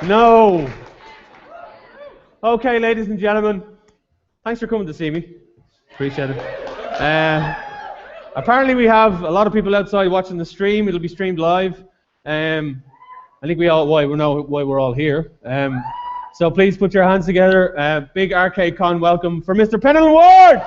No. Okay, ladies and gentlemen, thanks for coming to see me. Appreciate it. Apparently we have a lot of people outside watching the stream. It'll be streamed live. I think we know why we're all here. So please put your hands together. Big Arcadecon welcome for Mr. Pendleton Ward.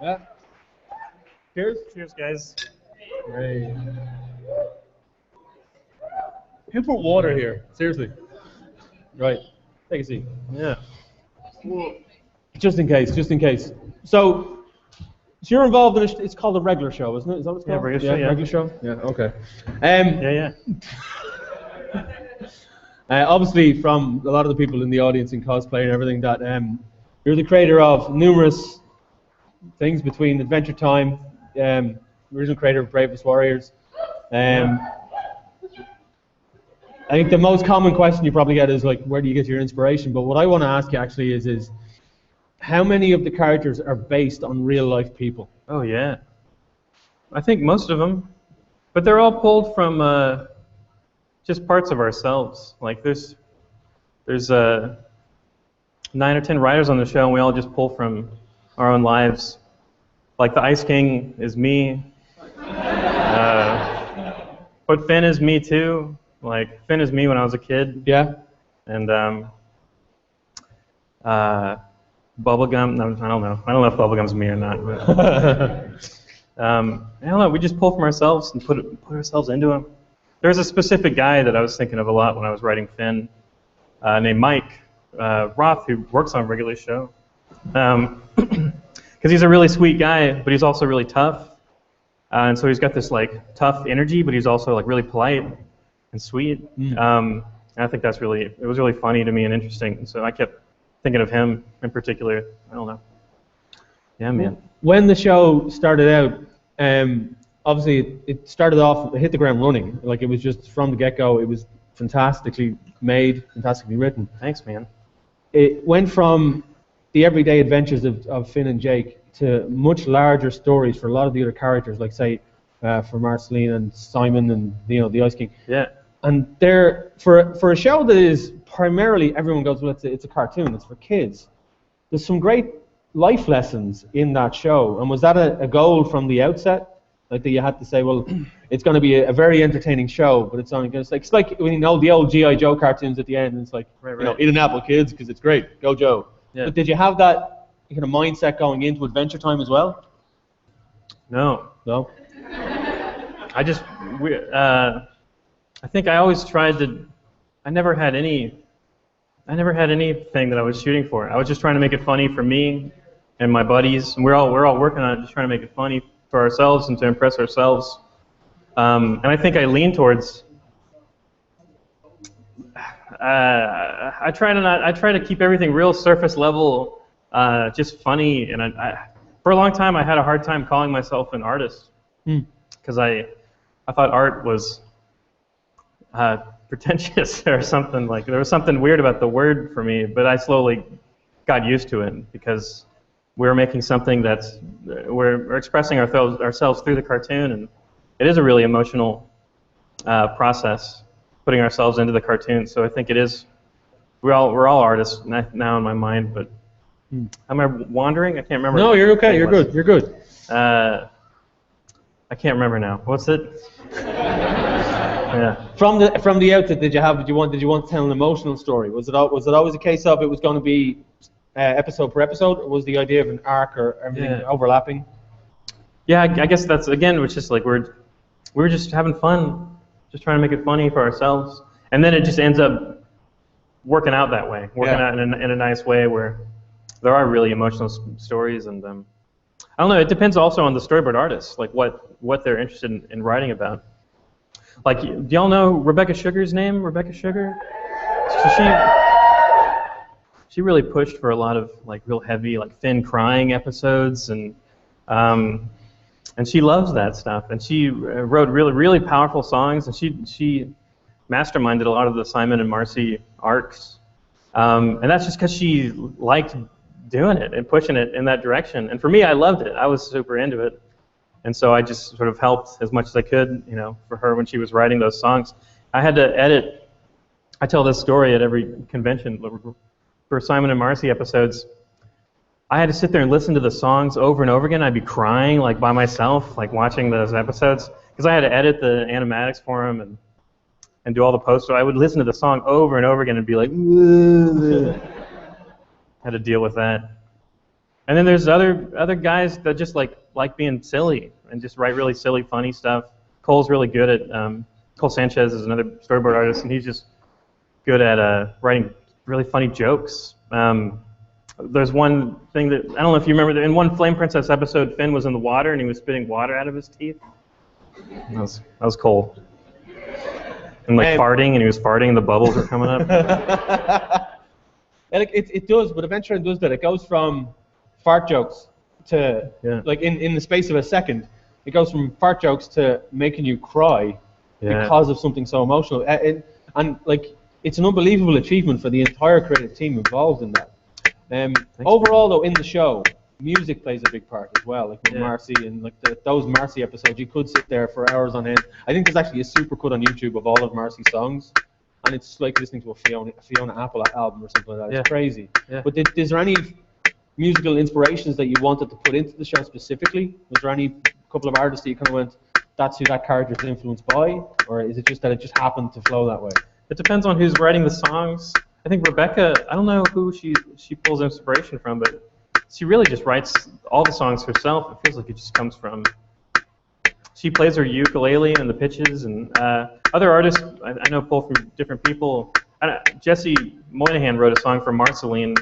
Yeah. Cheers. Cheers, guys. Great. Who put water here? Seriously. Right. Take a seat. Yeah. Just in case. So you're involved in it's called a regular show, isn't it? Is that what it's called? Yeah, regular show. Yeah. Regular show. Yeah. Okay. Yeah. Obviously, from a lot of the people in the audience in cosplay and everything, that you're the creator of numerous things between Adventure Time, original creator of Bravest Warriors. I think the most common question you probably get is like, where do you get your inspiration? But what I want to ask you actually is how many of the characters are based on real life people? Oh yeah. I think most of them, but they're all pulled from just parts of ourselves. Like there's 9 or 10 writers on the show, and we all just pull from our own lives. Like the Ice King is me. But Finn is me too. Like Finn is me when I was a kid. Yeah. And Bubblegum. No, I don't know. I don't know if Bubblegum's me or not. But, I don't know. We just pull from ourselves and put ourselves into them. There's a specific guy that I was thinking of a lot when I was writing Finn, named Mike Roth, who works on a regular show. Because he's a really sweet guy, but he's also really tough. And so he's got this like tough energy, but he's also like really polite and sweet. And I think it was really funny to me and interesting. So I kept thinking of him in particular. I don't know. Yeah, man. When the show started out, obviously it started off, it hit the ground running. Like it was just from the get-go, it was fantastically made, fantastically written. Thanks, man. It went from the everyday adventures of Finn and Jake to much larger stories for a lot of the other characters, like say for Marceline and Simon and the Ice King. Yeah. And they're for a show that is primarily everyone goes, well, it's a cartoon, it's for kids. There's some great life lessons in that show. And was that a goal from the outset? Like that you had to say, well, it's going to be a very entertaining show, but it's only going to it's like when the old G.I. Joe cartoons at the end, and it's like, right. Eat an apple, kids, because it's great. Go Joe. Yeah. But did you have that kind of mindset going into Adventure Time as well? No. I think I always tried to. I never had anything that I was shooting for. I was just trying to make it funny for me and my buddies, and we're all working on it, just trying to make it funny for ourselves and to impress ourselves. And I think I lean towards. I try to keep everything real surface level, just funny. And for a long time, I had a hard time calling myself an artist because I thought art was pretentious or something. Like there was something weird about the word for me. But I slowly got used to it because we're making something we're expressing ourselves through the cartoon, and it is a really emotional process, putting ourselves into the cartoon. So I think it is. We're all artists now in my mind, but am I wandering? I can't remember. No, you're okay. You're good. You're good. I can't remember now. What's it? Yeah. From the outset, did you want to tell an emotional story? Was it always a case of it was going to be episode per episode, or was the idea of an arc or everything overlapping? Yeah, I guess that's again, which is like we were just having fun, just trying to make it funny for ourselves, and then it just ends up working out that way, out in a nice way where there are really emotional stories, and I don't know. It depends also on the storyboard artist, like what they're interested in writing about. Like, do y'all know Rebecca Sugar's name? Rebecca Sugar. So she really pushed for a lot of like real heavy, like Finn crying episodes, and And she loves that stuff. And she wrote really, really powerful songs, and she masterminded a lot of the Simon and Marcy arcs. And that's just because she liked doing it and pushing it in that direction. And for me, I loved it. I was super into it. And so I just sort of helped as much as I could, for her when she was writing those songs. I had to edit. I tell this story at every convention. For Simon and Marcy episodes, I had to sit there and listen to the songs over and over again. I'd be crying like by myself, like watching those episodes, because I had to edit the animatics for them and do all the post. So I would listen to the song over and over again and be like, had to deal with that. And then there's other guys that just like being silly and just write really silly, funny stuff. Cole's really good at Cole Sanchez is another storyboard artist, and he's just good at writing really funny jokes. There's one thing that, I don't know if you remember, in one Flame Princess episode, Finn was in the water and he was spitting water out of his teeth. That was Cole. And farting, and he was farting and the bubbles were coming up. And it does, but eventually it does that. It goes from fart jokes to, in the space of a second, it goes from fart jokes to making you cry because of something so emotional. And it's an unbelievable achievement for the entire creative team involved in that. Overall, though, in the show, music plays a big part as well. Like with Marcy and those Marcy episodes, you could sit there for hours on end. I think there's actually a super cut on YouTube of all of Marcy's songs, and it's like listening to a Fiona Apple album or something like that. It's crazy. Yeah. But is there any musical inspirations that you wanted to put into the show specifically? Was there any couple of artists that you kind of went, that's who that character is influenced by, or is it just that it just happened to flow that way? It depends on who's writing the songs. I think Rebecca, I don't know who she pulls inspiration from, but she really just writes all the songs herself. It feels like it just comes from... She plays her ukulele and the pitches, and other artists I know pull from different people. Jessie Moynihan wrote a song for Marceline,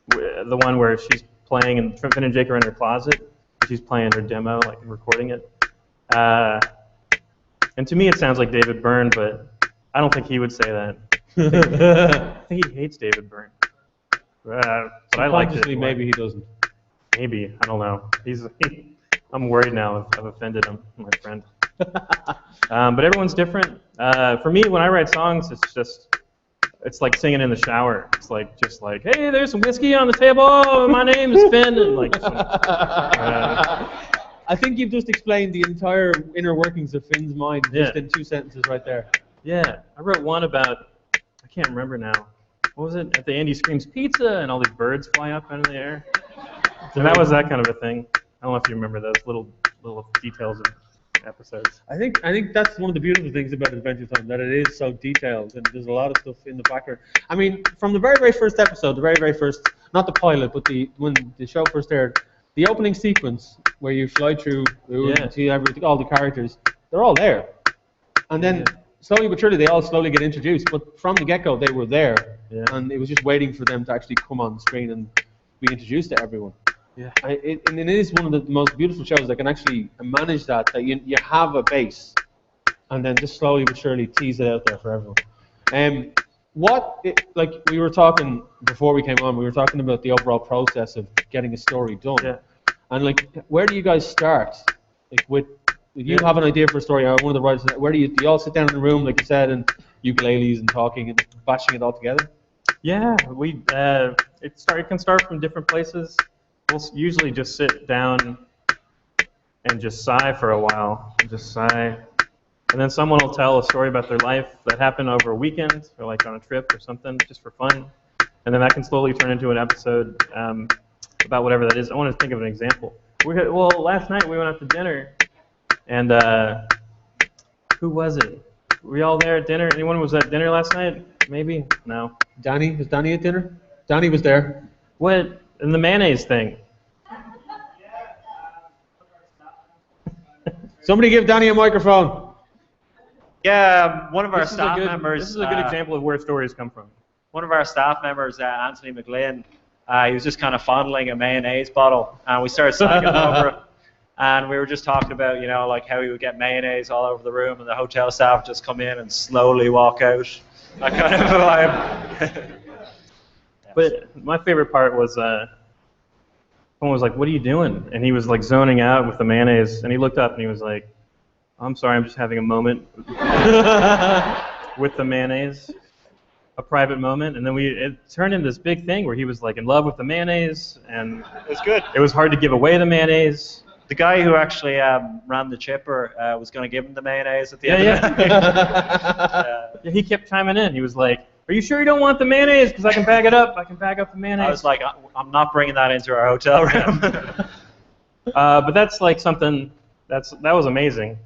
the one where she's playing and Finn and Jake are in her closet. She's playing her demo, recording it. And to me it sounds like David Byrne, but I don't think he would say that. I think he hates David Byrne. But I liked it. Maybe he doesn't. Maybe. I don't know. I'm worried now I've offended him, my friend. But everyone's different. For me, when I write songs, it's like singing in the shower. It's just like, hey, there's some whiskey on the table. My name is Finn. And I think you've just explained the entire inner workings of Finn's mind just in 2 sentences right there. Yeah, I wrote one about, I can't remember now. What was it? At the Andy Screams Pizza, and all these birds fly up out of the air. And that was that kind of a thing. I don't know if you remember those little details of episodes. I think that's one of the beautiful things about Adventure Time, that it is so detailed, and there's a lot of stuff in the background. I mean, from the very, very first episode, the very, very first, not the pilot, but when the show first aired, the opening sequence where you fly through see everything, all the characters, they're all there. And then slowly but surely, they all slowly get introduced. But from the get-go, they were there, and it was just waiting for them to actually come on screen and be introduced to everyone. Yeah, and it is one of the most beautiful shows that can actually manage that you have a base, and then just slowly but surely tease it out there for everyone. We were talking before we came on, we were talking about the overall process of getting a story done. Yeah. And where do you guys start? If you have an idea for a story, or one of the writers, where do you all sit down in a room, like you said, and ukuleles and talking and bashing it all together? Yeah, it can start from different places. We'll usually just sit down and just sigh for a while, and then someone will tell a story about their life that happened over a weekend, or on a trip or something, just for fun, and then that can slowly turn into an episode about whatever that is. I want to think of an example. Last night we went out to dinner, and who was it? Were we all there at dinner? Anyone was at dinner last night? Maybe? No. Danny? Was Danny at dinner? Danny was there. What? And the mayonnaise thing. Somebody give Danny a microphone. Yeah, one of our staff members... This is a good example of where stories come from. One of our staff members, Anthony McGlynn, he was just kind of fondling a mayonnaise bottle, and we started slagging over it. And we were just talking about, how he would get mayonnaise all over the room, and the hotel staff just come in and slowly walk out. That kind of vibe. But my favorite part was someone was like, "What are you doing?" And he was like zoning out with the mayonnaise, and he looked up and he was like, "I'm sorry, I'm just having a moment with the mayonnaise, a private moment." And then it turned into this big thing where he was like in love with the mayonnaise, and It was good. it was hard to give away the mayonnaise. The guy who actually ran the chipper was going to give him the mayonnaise at the end Yeah, of the night. Yeah, he kept chiming in. He was like, "Are you sure you don't want the mayonnaise? Because I can bag it up. I can bag up the mayonnaise." I was like, I'm not bringing that into our hotel room. But that's like something that was amazing,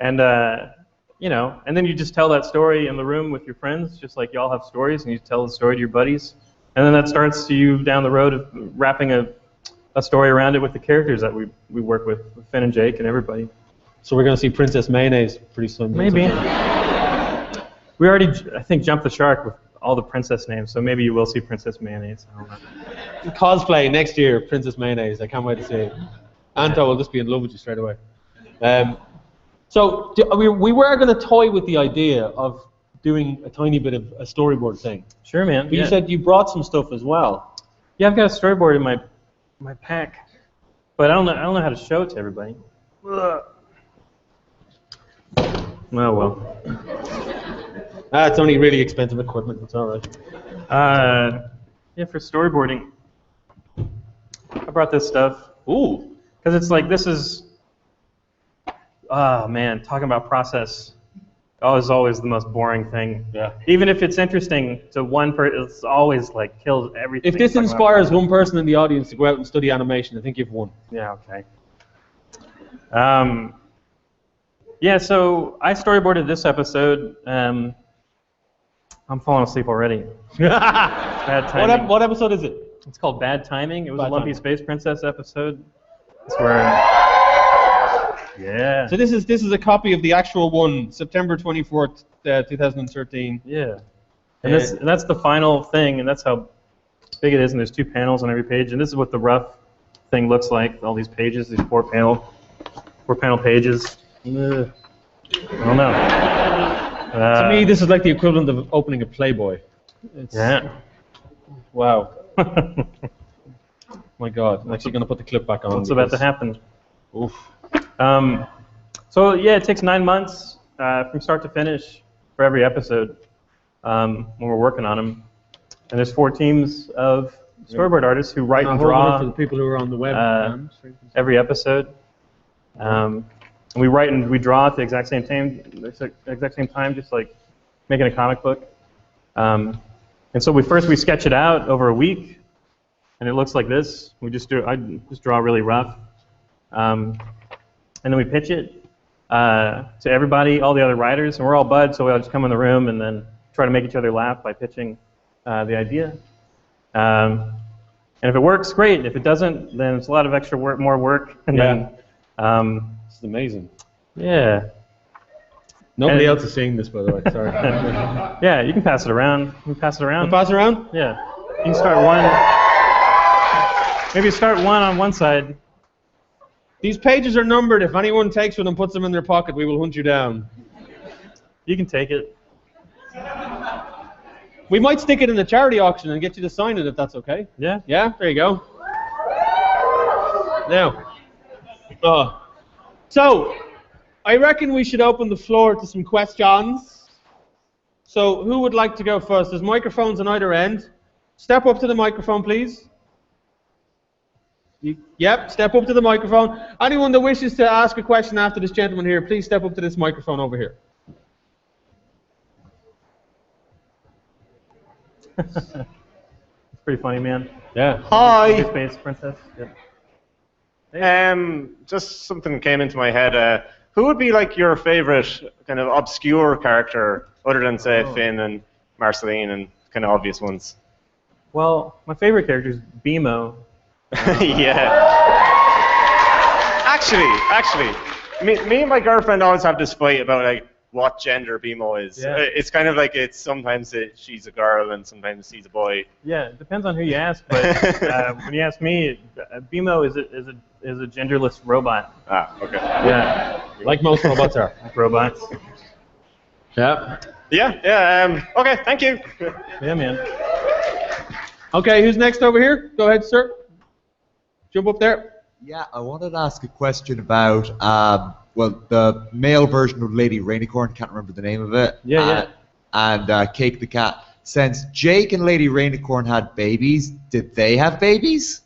and and then you just tell that story in the room with your friends, just like you all have stories, and you tell the story to your buddies, and then that starts you down the road of wrapping a story around it with the characters that we work with Finn and Jake and everybody. So we're going to see Princess Mayonnaise pretty soon. Maybe. We already, I think, jumped the shark with all the princess names, so maybe you will see Princess Mayonnaise. I don't know. Cosplay next year, Princess Mayonnaise. I can't wait to see it. Anto will just be in love with you straight away. So we were going to toy with the idea of doing a tiny bit of a storyboard thing. Sure, man. But you said you brought some stuff as well. Yeah, I've got a storyboard in my pack, but I don't know how to show it to everybody. Oh well. It's only really expensive equipment. It's all right. Yeah, for storyboarding, I brought this stuff. Ooh. Because it's like, this is, oh man, talking about process is always the most boring thing. Yeah. Even if it's interesting to one person, it's always like kills everything. If this inspires one person in the audience to go out and study animation, I think you've won. Yeah, okay. Yeah, so I storyboarded this episode. I'm falling asleep already. Bad timing. What episode is it? It's called Bad Timing. It was Bad a Lumpy Timing. Space Princess episode. It's where, yeah. So this is a copy of the actual one, September 24th, 2013. Yeah. And that's the final thing, and that's how big it is, and there's 2 panels on every page, and this is what the rough thing looks like, all these pages, these 4 panel pages. Ugh. I don't know. To me, this is like the equivalent of opening a Playboy. Yeah. Wow. My God, I'm actually going to put the clip back on. What's about to happen? Oof. So yeah, it takes 9 months from start to finish for every episode when we're working on them. And there's 4 teams of storyboard artists who write and draw for the people who are on the web. every episode. And we write and we draw at the exact same time, just like making a comic book. And so we sketch it out over a week, and it looks like this. I just draw really rough, and then we pitch it to everybody, all the other writers, and we're all buds, so we all just come in the room and then try to make each other laugh by pitching the idea. And if it works, great. If it doesn't, then it's a lot of extra work, more work, and then. This is amazing. Yeah. Nobody else is seeing this, by the way. Sorry. Yeah, you can pass it around. Can we pass it around? Pass it around? Yeah. You can start one. Maybe start one on one side. These pages are numbered. If anyone takes one and puts them in their pocket, we will hunt you down. You can take it. We might stick it in the charity auction and get you to sign it if that's okay. Yeah? Yeah? There you go. Now. So, I reckon we should open the floor to some questions. So, who would like to go first? There's microphones on either end. Step up to the microphone, please. Yep, step up to the microphone. Anyone that wishes to ask a question after this gentleman here, please step up to this microphone over here. It's pretty funny, man. Yeah. Hi. Space Princess. Yep. Just something came into my head. Who would be like your favorite kind of obscure character, other than say Finn and Marceline and kind of obvious ones? Well, my favorite character is BMO. Yeah. Actually, me and my girlfriend always have this fight about like what gender BMO is. Yeah. It's kind of like sometimes she's a girl and sometimes he's a boy. Yeah, it depends on who you ask, but when you ask me, BMO is a genderless robot. Ah, okay. Yeah, Like most robots are. like robots. Yeah. Yeah. Okay. Thank you. Yeah, man. Okay, who's next over here? Go ahead, sir. Jump up there. Yeah, I wanted to ask a question about, well, the male version of Lady Rainicorn, can't remember the name of it. Yeah. And Cake the Cat. Since Jake and Lady Rainicorn had babies, did they have babies?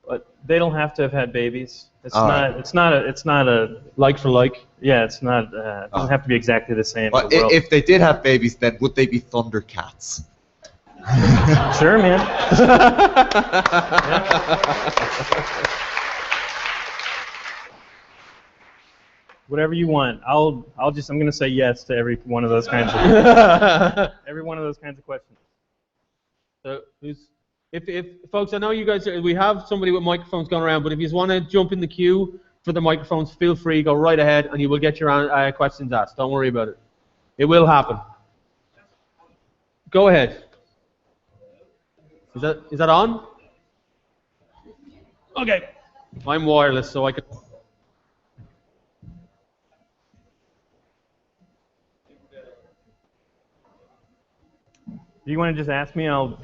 But they don't have to have had babies. It's All not. right. It's not a. Like for like. Yeah, it's not. It doesn't have to be exactly the same. But The world- if they did have babies, then would they be Thundercats? Sure, man. Whatever you want. I'm gonna say yes to every one of those kinds of questions. So if folks, I know you guys, we have somebody with microphones going around, but if you just want to jump in the queue for the microphones, feel free, go right ahead, and you will get your questions asked. Don't worry about it. It will happen. Go ahead. Is that on? Okay. I'm wireless, so I can. Do you want to just ask me? You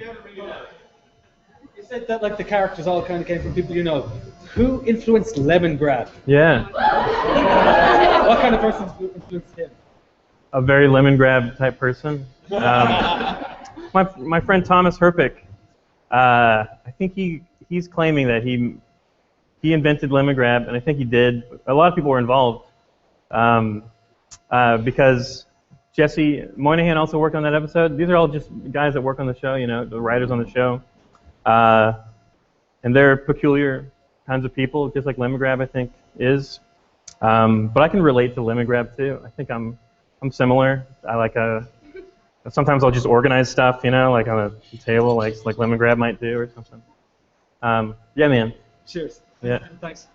said that like the characters all kind of came from people you know. Who influenced Lemongrab? Yeah. What kind of person influenced him? A very Lemongrab type person. My friend Thomas Herpick. I think he's claiming that he invented Lemongrab, and I think he did. A lot of people were involved because Jesse Moynihan also worked on that episode. These are all just guys that work on the show, you know, the writers on the show, and they're peculiar kinds of people, just like Lemongrab I think is. But I can relate to Lemongrab too. I think I'm similar. I like sometimes I'll just organize stuff, you know, like on a table, like Lemongrab might do or something. Yeah, man. Cheers. Yeah. Thanks.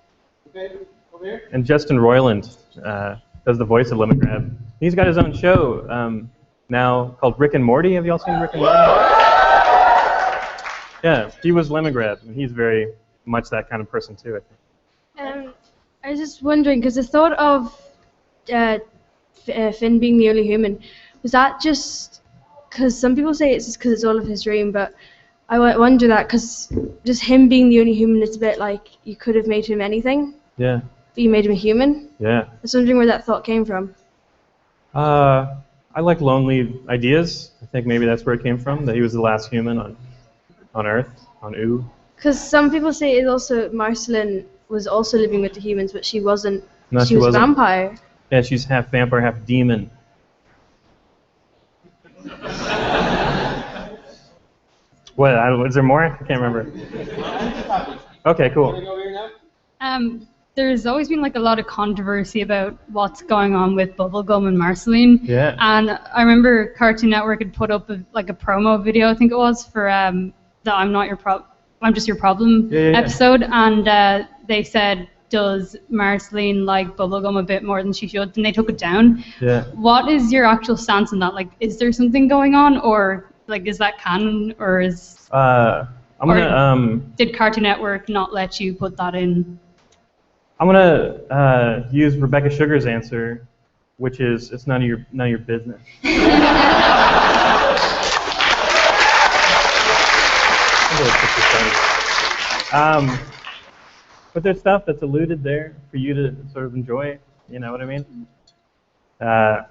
Okay, over here. And Justin Roiland does the voice of Lemongrab. He's got his own show now called Rick and Morty. Have you all seen Rick and Morty? Yeah, he was Lemongrab, and he's very much that kind of person too, I think. I was just wondering, because the thought of Finn being the only human, was that just because some people say it's just because it's all of his dream, but I wonder that because just him being the only human, it's a bit like you could have made him anything, Yeah, but you made him a human. yeah. I was wondering where that thought came from. I like lonely ideas. I think maybe that's where it came from, that he was the last human on Earth, on Oo. Because some people say it also, Marceline was also living with the humans, but she wasn't. No, she was wasn't. a vampire. Yeah, she's half vampire, half demon. What? Is there more? I can't remember. Okay, cool. There's always been like a lot of controversy about what's going on with Bubblegum and Marceline. Yeah. And I remember Cartoon Network had put up a promo video, I think it was, for the I'm Just Your Problem episode, and they said, does Marceline like Bubblegum a bit more than she should? And they took it down. Yeah. What is your actual stance on that? Like, is there something going on, or like is that canon, or is did Cartoon Network not let you put that in? I'm gonna use Rebecca Sugar's answer, which is it's none of your business. But there's stuff that's alluded there for you to sort of enjoy. You know what I mean? Yeah.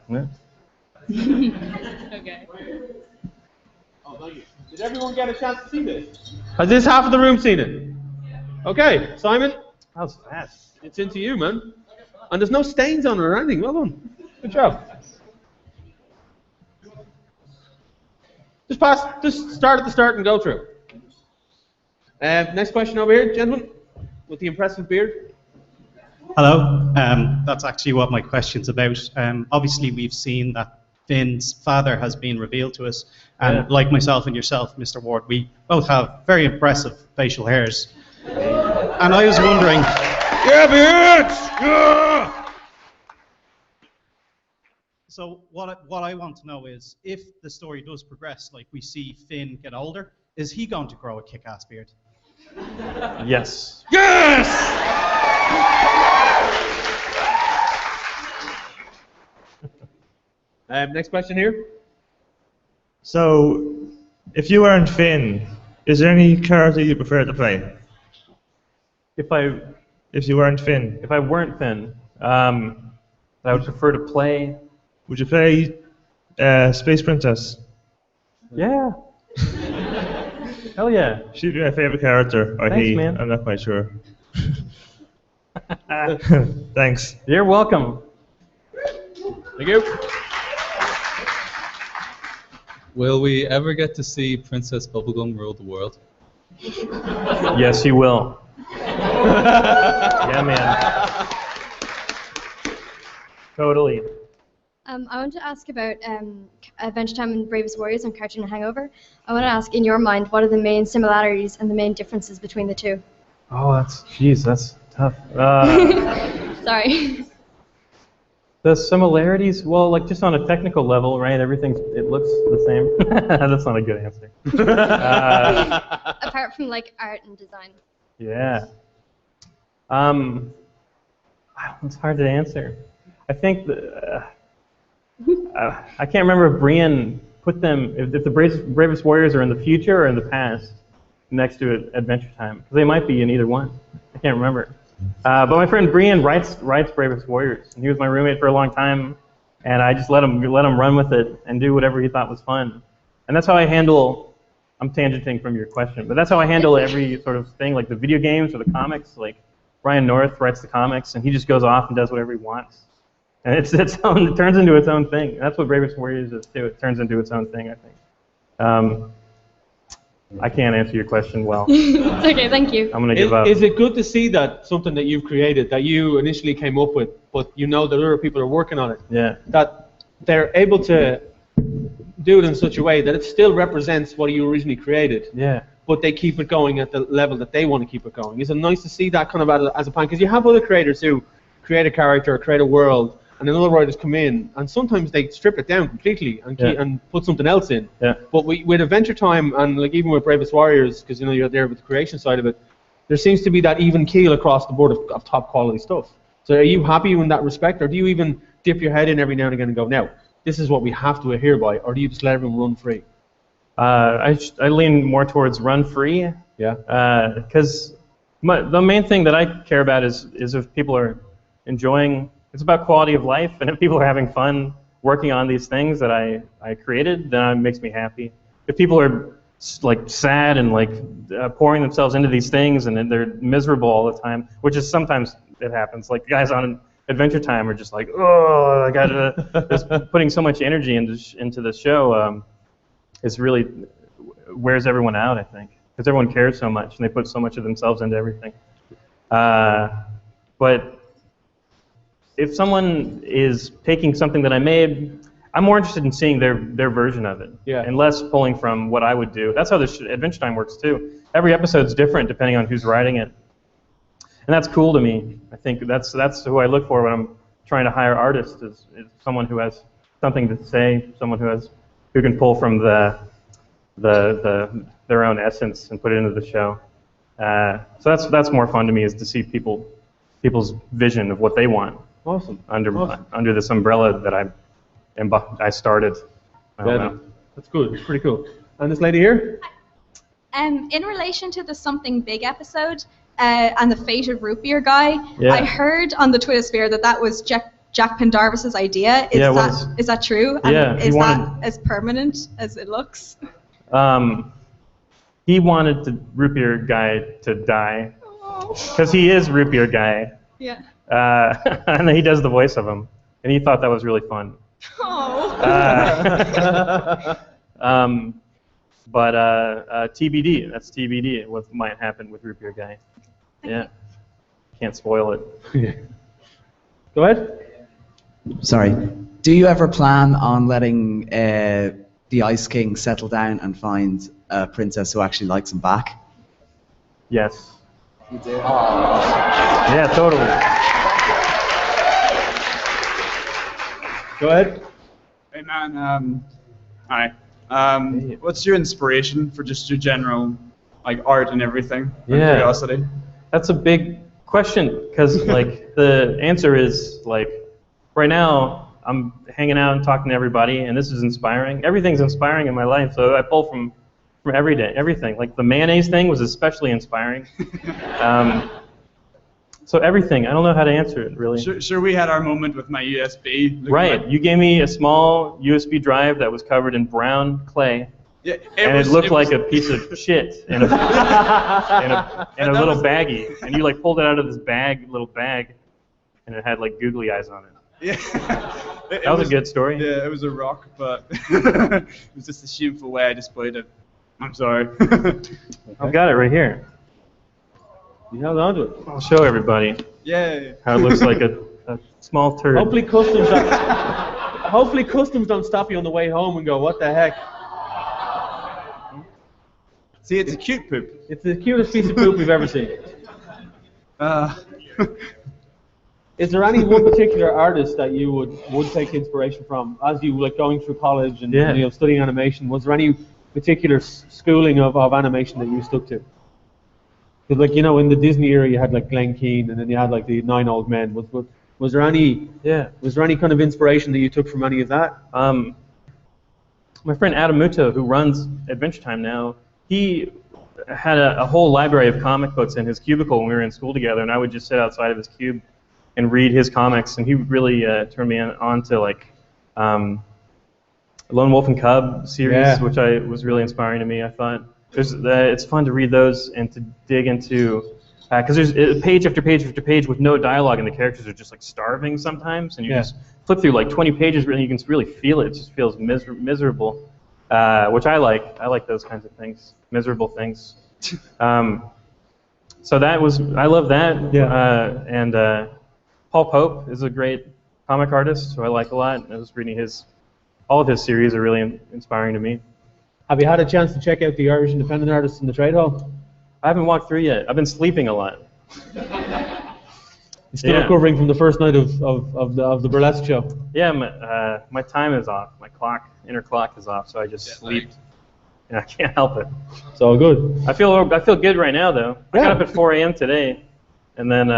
Okay. Oh, thank you. Did everyone get a chance to see this? Has this half of the room seen it? Okay, Simon, How's that? it's into you, man. And there's no stains on it or anything. Well done. Good job. Just start at the start and go through. Next question over here, gentlemen, with the impressive beard. Hello. That's actually what my question's about. Obviously, we've seen that Finn's father has been revealed to us, and like myself and yourself, Mr. Ward, we both have very impressive facial hairs. And I was wondering... Yeah, bitch! Yeah! So what I want to know is, if the story does progress, like we see Finn get older, is he going to grow a kick-ass beard? Yes. Yes! Next question here. So, if you weren't Finn, is there any character you prefer to play? If you weren't Finn. If I weren't Finn, I would prefer to play. Would you play Space Princess? Yeah. Hell yeah. She'd be my favorite character, or Thanks, he. man. I'm not quite sure. Thanks. You're welcome. Thank you. Will we ever get to see Princess Bubblegum rule the world? Yes, you will. Yeah, man. Totally. I want to ask about Adventure Time and Bravest Warriors on Cartoon Hangover. I want to ask, in your mind, what are the main similarities and the main differences between the two? Oh, that's tough. Sorry. The similarities, well, like just on a technical level, right? It looks the same. That's not a good answer. Apart from like art and design. Yeah. It's hard to answer. I think I can't remember if Brian put them, if the Bravest Warriors are in the future or in the past next to Adventure Time, because they might be in either one. I can't remember. But my friend Brian writes Bravest Warriors, and he was my roommate for a long time, and I just let him run with it and do whatever he thought was fun. And that's how I handle, I'm tangenting from your question, but that's how I handle every sort of thing, like the video games or the comics. Like Ryan North writes the comics, and he just goes off and does whatever he wants. And it turns into its own thing. And that's what Bravest Warriors is too. It turns into its own thing, I think. I can't answer your question well. It's okay, thank you. I'm going to give up. Is it good to see that something that you've created, that you initially came up with, but you know that other people are working on it, yeah, that they're able to do it in such a way that it still represents what you originally created, yeah, but they keep it going at the level that they want to keep it going? Is it nice to see that kind of as a plan? Because you have other creators who create a character, create a world, and then other writers come in, and sometimes they strip it down completely and put something else in. Yeah. But with Adventure Time and like even with Bravest Warriors, because you know you're there with the creation side of it, there seems to be that even keel across the board of top quality stuff. So are you happy in that respect, or do you even dip your head in every now and again and go, now, this is what we have to adhere by, or do you just let everyone run free? I lean more towards run free. Yeah. Because the main thing that I care about is if people are enjoying. It's about quality of life, and if people are having fun working on these things that I created, then it makes me happy. If people are like sad and like pouring themselves into these things and they're miserable all the time, which is sometimes it happens. Like guys on Adventure Time are just like, oh, I got just putting so much energy into the show. Is really wears everyone out, I think, because everyone cares so much and they put so much of themselves into everything. But if someone is taking something that I made, I'm more interested in seeing their version of it, and less pulling from what I would do. That's how this Adventure Time works too. Every episode's different depending on who's writing it, and that's cool to me. I think that's who I look for when I'm trying to hire artists is someone who has something to say, someone who can pull from their own essence and put it into the show. So that's more fun to me, is to see people's vision of what they want. Awesome. Under this umbrella that I started. I don't know. That's good. It's pretty cool. And this lady here? In relation to the Something Big episode and the fate of root beer guy, yeah. I heard on the Twitter sphere that was Jack Pendarvis's idea. Is that true? And yeah. Is that as permanent as it looks? He wanted the root beer guy to die because he is root beer guy. Yeah. And he does the voice of him, and he thought that was really fun. Oh. But TBD. That's TBD. What might happen with root beer guy? Yeah. Can't spoil it. Go ahead. Sorry. Do you ever plan on letting the Ice King settle down and find a princess who actually likes him back? Yes. You do? Yeah, totally. Go ahead. Hey man, hi. What's your inspiration for just your general art and everything? Yeah. Curiosity. That's a big question, because like the answer is like right now I'm hanging out and talking to everybody, and this is inspiring. Everything's inspiring in my life, so I pull from everything. Like the mayonnaise thing was especially inspiring. So everything. I don't know how to answer it really. Sure, we had our moment with my USB. Right. You gave me a small USB drive that was covered in brown clay. Yeah, it looked like a piece of shit in a little baggie, and you like pulled it out of this little bag, and it had like googly eyes on it. Yeah, that was a good story. Yeah, it was a rock, but it was just a shameful way I displayed it. I'm sorry. I've got it right here. You held on to it. I'll show everybody. Yeah. How it looks like a small turd. Hopefully customs don't stop you on the way home and go, what the heck? See, it's a cute poop. It's the cutest piece of poop we've ever seen. Is there any one particular artist that you would take inspiration from as you like going through college and studying animation? Was there any particular schooling of animation that you stuck to? Because like in the Disney era you had like Glenn Keane and then you had like the 9 Old Men. Was there any kind of inspiration that you took from any of that? My friend Adam Muto, who runs Adventure Time now, he had a whole library of comic books in his cubicle when we were in school together, and I would just sit outside of his cube and read his comics, and he really turned me on to like Lone Wolf and Cub series, which was really inspiring to me. I thought it's fun to read those and to dig into, because there's page after page after page with no dialogue, and the characters are just like starving sometimes, and you just flip through like 20 pages and you can really feel it. It just feels miserable, which I like. I like those kinds of things, miserable things. So I love that. Yeah. And Paul Pope is a great comic artist who I like a lot. I was reading all of his series are really inspiring to me. Have you had a chance to check out the Irish Independent Artists in the Trade Hall? I haven't walked through yet. I've been sleeping a lot. You're still recovering from the first night of the burlesque show. Yeah, my time is off. My inner clock is off, so I just sleep. And I can't help it. It's all good. I feel good right now though. I got up at 4 a.m. today, and then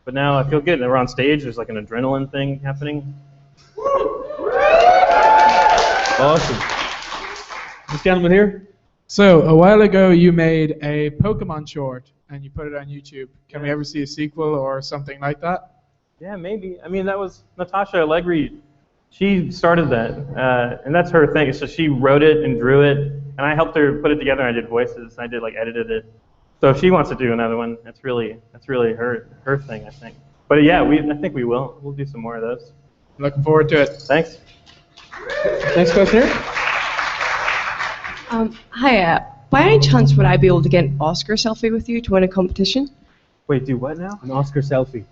but now I feel good. And we're on stage. There's like an adrenaline thing happening. Awesome. This gentleman here. So a while ago you made a Pokemon short and you put it on YouTube. Can we ever see a sequel or something like that? Yeah, maybe. I mean, that was Natasha Allegri. She started that, and that's her thing. So she wrote it and drew it, and I helped her put it together. I did voices. I did edited it. So if she wants to do another one, that's really her thing, I think. But yeah, I think we will. We'll do some more of those. Looking forward to it. Thanks. Next question here. Hi, by any chance would I be able to get an Oscar selfie with you to win a competition? Wait, do what now? An Oscar selfie.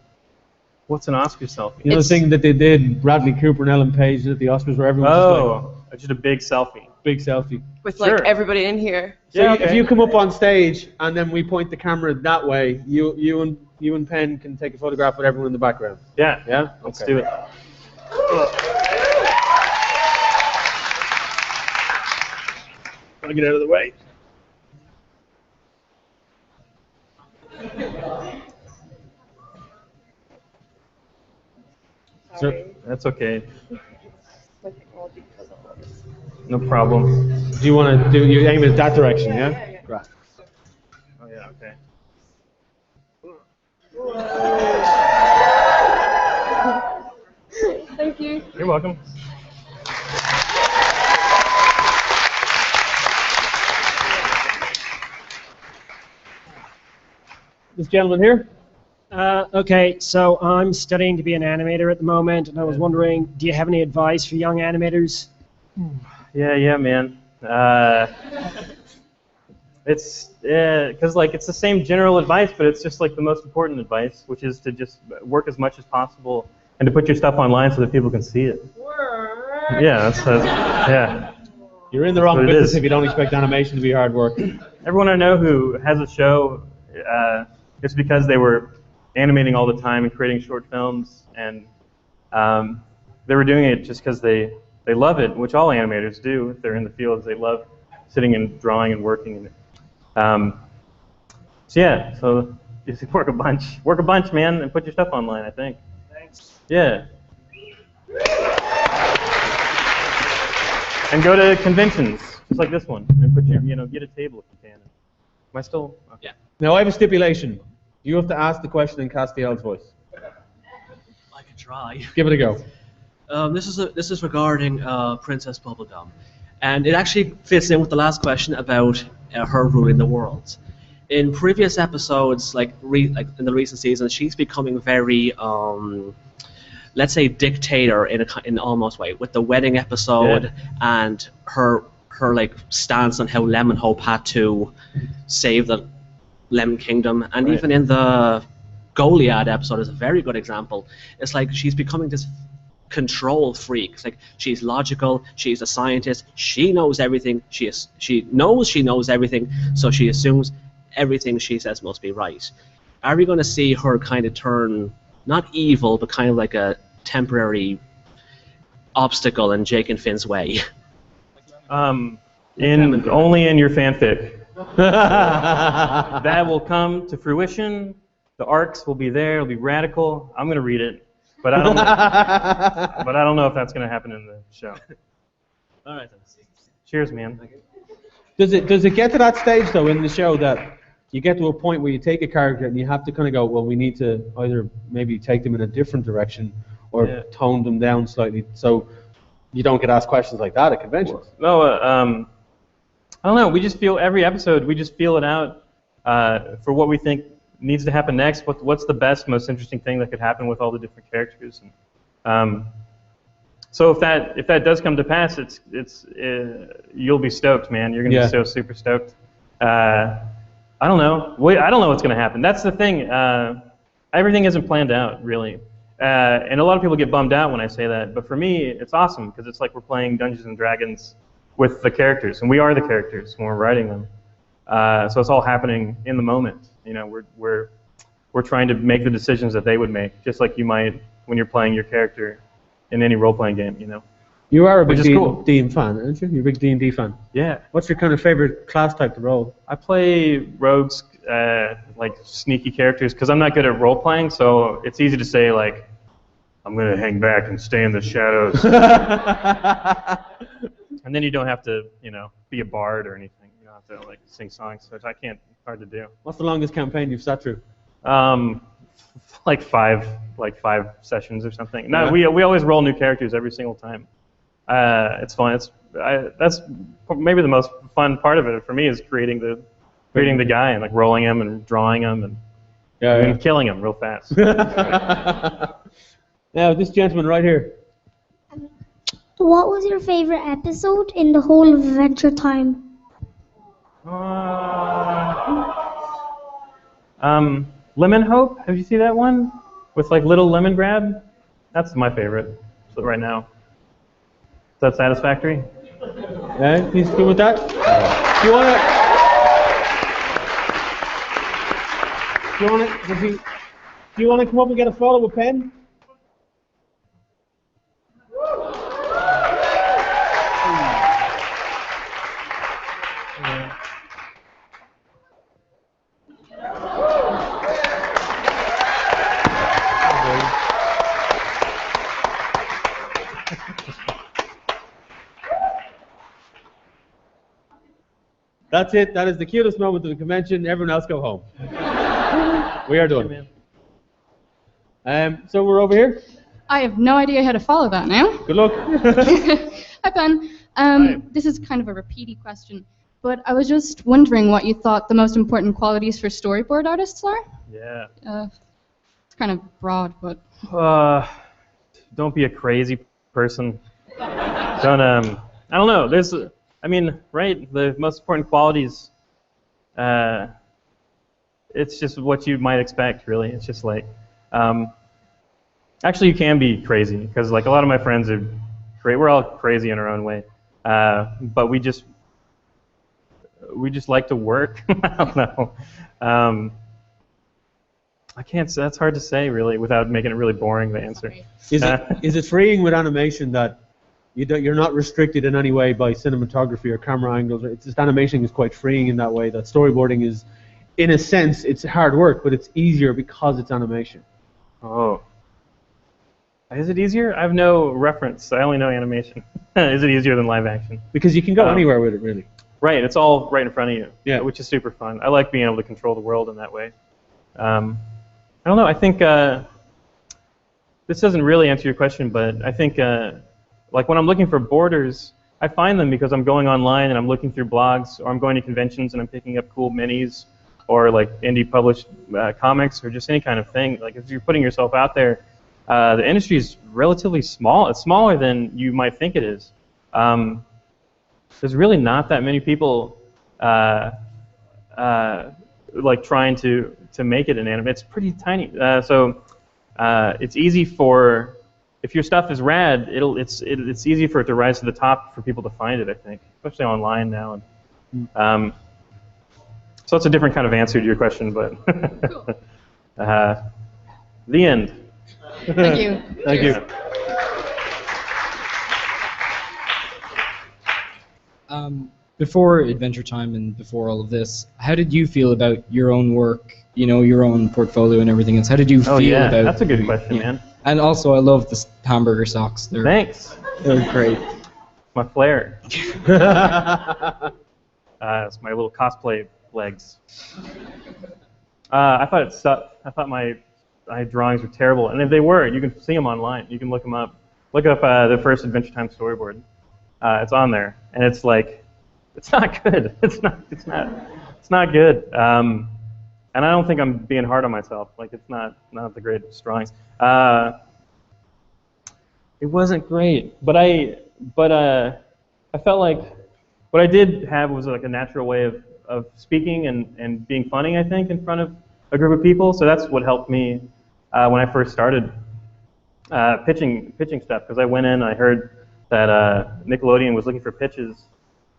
What's an Oscar selfie? You know the thing that they did, Bradley Cooper and Ellen Page at the Oscars where everyone just a big selfie. Big selfie. With like everybody in here. So if you come up on stage and then we point the camera that way, you and Penn can take a photograph with everyone in the background. Yeah. Yeah? Let's do it. Want to get out of the way? Sorry. That's okay. No problem. Do you want to you aim it that direction, yeah? Right. Oh yeah, okay. Thank you. You're welcome. This gentleman here. Okay, so I'm studying to be an animator at the moment, and I was wondering, do you have any advice for young animators? Yeah, man. It's because it's the same general advice, but it's just like the most important advice, which is to just work as much as possible and to put your stuff online so that people can see it. Yeah, yeah. You're in the wrong business if you don't expect animation to be hard work. Everyone I know who has a show, it's because they were animating all the time and creating short films, and they were doing it just because they love it, which all animators do if they're in the fields. They love sitting and drawing and working. So just work a bunch, man, and put your stuff online, I think. Thanks. Yeah. And go to conventions, just like this one, and put your, get a table if you can. Am I still? Okay. Yeah. Now I have a stipulation. You have to ask the question in Castiel's voice. I can try. Give it a go. This is regarding Princess Bubblegum, and it actually fits in with the last question about her ruling the world. In previous episodes, like in the recent seasons, she's becoming very, let's say, dictator in almost way with the wedding episode and her like stance on how Lemon Hope had to save the Lemon Kingdom, and even in the Goliad episode is a very good example. It's like she's becoming this control freak. It's like she's logical, she's a scientist, she knows everything, she knows she knows everything, so she assumes everything she says must be right. Are we going to see her kind of turn, not evil, but kind of like a temporary obstacle in Jake and Finn's way? Only in your fanfic. That will come to fruition. The arcs will be there. It'll be radical. I'm going to read it, but I don't know. But I don't know if that's going to happen in the show. All right. Cheers, man. Does it get to that stage though in the show that you get to a point where you take a character and you have to kind of go, well, we need to either maybe take them in a different direction or tone them down slightly so you don't get asked questions like that at conventions? No, I don't know. We just feel every episode. We just feel it out for what we think needs to happen next. What's the best, most interesting thing that could happen with all the different characters? And, so if that does come to pass, you'll be stoked, man. You're gonna be so super stoked. I don't know. I don't know what's gonna happen. That's the thing. Everything isn't planned out, really. And a lot of people get bummed out when I say that. But for me, it's awesome because it's like we're playing Dungeons and Dragons with the characters, and we are the characters when we're writing them. So it's all happening in the moment. You know, we're trying to make the decisions that they would make, just like you might when you're playing your character in any role-playing game. You know. You are a big cool. D&D fan, aren't you? You're a big D&D fan. Yeah. What's your kind of favorite class type to roll? I play rogues, like sneaky characters, because I'm not good at role-playing, so it's easy to say like, I'm gonna hang back and stay in the shadows. And then you don't have to, be a bard or anything. You don't have to like sing songs, which I can't. Hard to do. What's the longest campaign you've sat through? Like five sessions or something. No, we always roll new characters every single time. It's fun. That's maybe the most fun part of it for me is creating the guy and like rolling him and drawing him and killing him real fast. Now this gentleman right here. What was your favorite episode in the whole of Adventure Time? Lemon Hope. Have you seen that one with like little lemon grab? That's my favorite right now. Is that satisfactory? Yeah, he's good with that. Do you want to come up and get a photo with Penn? That's it. That is the cutest moment of the convention. Everyone else go home. We are done. So we're over here. I have no idea how to follow that now. Good luck. Hi, Ben. This is kind of a repeaty question, but I was just wondering what you thought the most important qualities for storyboard artists are. Yeah. It's kind of broad, but. Don't be a crazy person. Don't. I don't know. The most important qualities. It's just what you might expect, really. It's just like. Actually, you can be crazy because like a lot of my friends are great. We're all crazy in our own way, but we just like to work. I don't know. I can't. That's hard to say really without making it really boring. The answer. Is it freeing with animation that you're not restricted in any way by cinematography or camera angles? It's just animation is quite freeing in that way. That storyboarding is, in a sense, it's hard work, but it's easier because it's animation. Oh. Is it easier? I have no reference. I only know animation. Is it easier than live action? Because you can go anywhere with it, really. Right. It's all right in front of you. Yeah. Which is super fun. I like being able to control the world in that way. I don't know. I think this doesn't really answer your question, but I think like when I'm looking for borders, I find them because I'm going online and I'm looking through blogs, or I'm going to conventions and I'm picking up cool minis, or like indie published comics, or just any kind of thing. Like if you're putting yourself out there, the industry is relatively small. It's smaller than you might think it is. There's really not that many people like trying to make it an anime. It's pretty tiny. So it's easy for, if your stuff is rad, it's easy for it to rise to the top for people to find it, I think, especially online now. And, so it's a different kind of answer to your question, but the end. Thank you. Thank you. Before Adventure Time and before all of this, how did you feel about your own work, you know, your own portfolio and everything else? How did you feel about that's a good question, man. And also, I love the hamburger socks. Thanks. They're great. My flair. It's my little cosplay legs. I thought it sucked. I thought my drawings were terrible, and if they were, you can see them online. You can look them up. Look up the first Adventure Time storyboard. It's on there, and it's like, it's not good. It's not good. And I don't think I'm being hard on myself. Like, it's not the greatest drawings. It wasn't great, but I felt like what I did have was like a natural way of speaking and being funny, I think, in front of a group of people. So that's what helped me when I first started pitching stuff, because I went in, I heard that Nickelodeon was looking for pitches,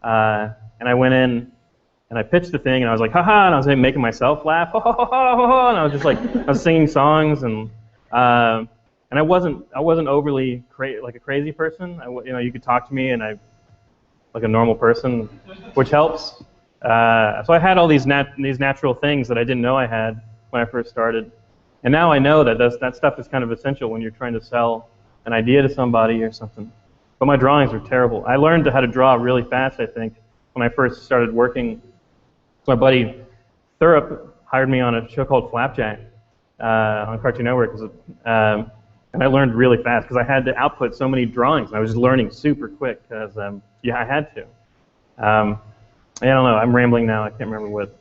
and I went in and I pitched the thing, and I was like, haha, and I was making myself laugh, ha ha ha ha ha, and I was just like, I was singing songs, and I wasn't overly like a crazy person. You know, you could talk to me, and I like a normal person, which helps. So I had all these natural things that I didn't know I had when I first started, and now I know that that stuff is kind of essential when you're trying to sell an idea to somebody or something. But my drawings were terrible. I learned how to draw really fast, I think, when I first started working. My buddy Thurup hired me on a show called Flapjack on Cartoon Network, and I learned really fast because I had to output so many drawings, and I was just learning super quick because, yeah, I had to. I don't know. I'm rambling now. I can't remember what.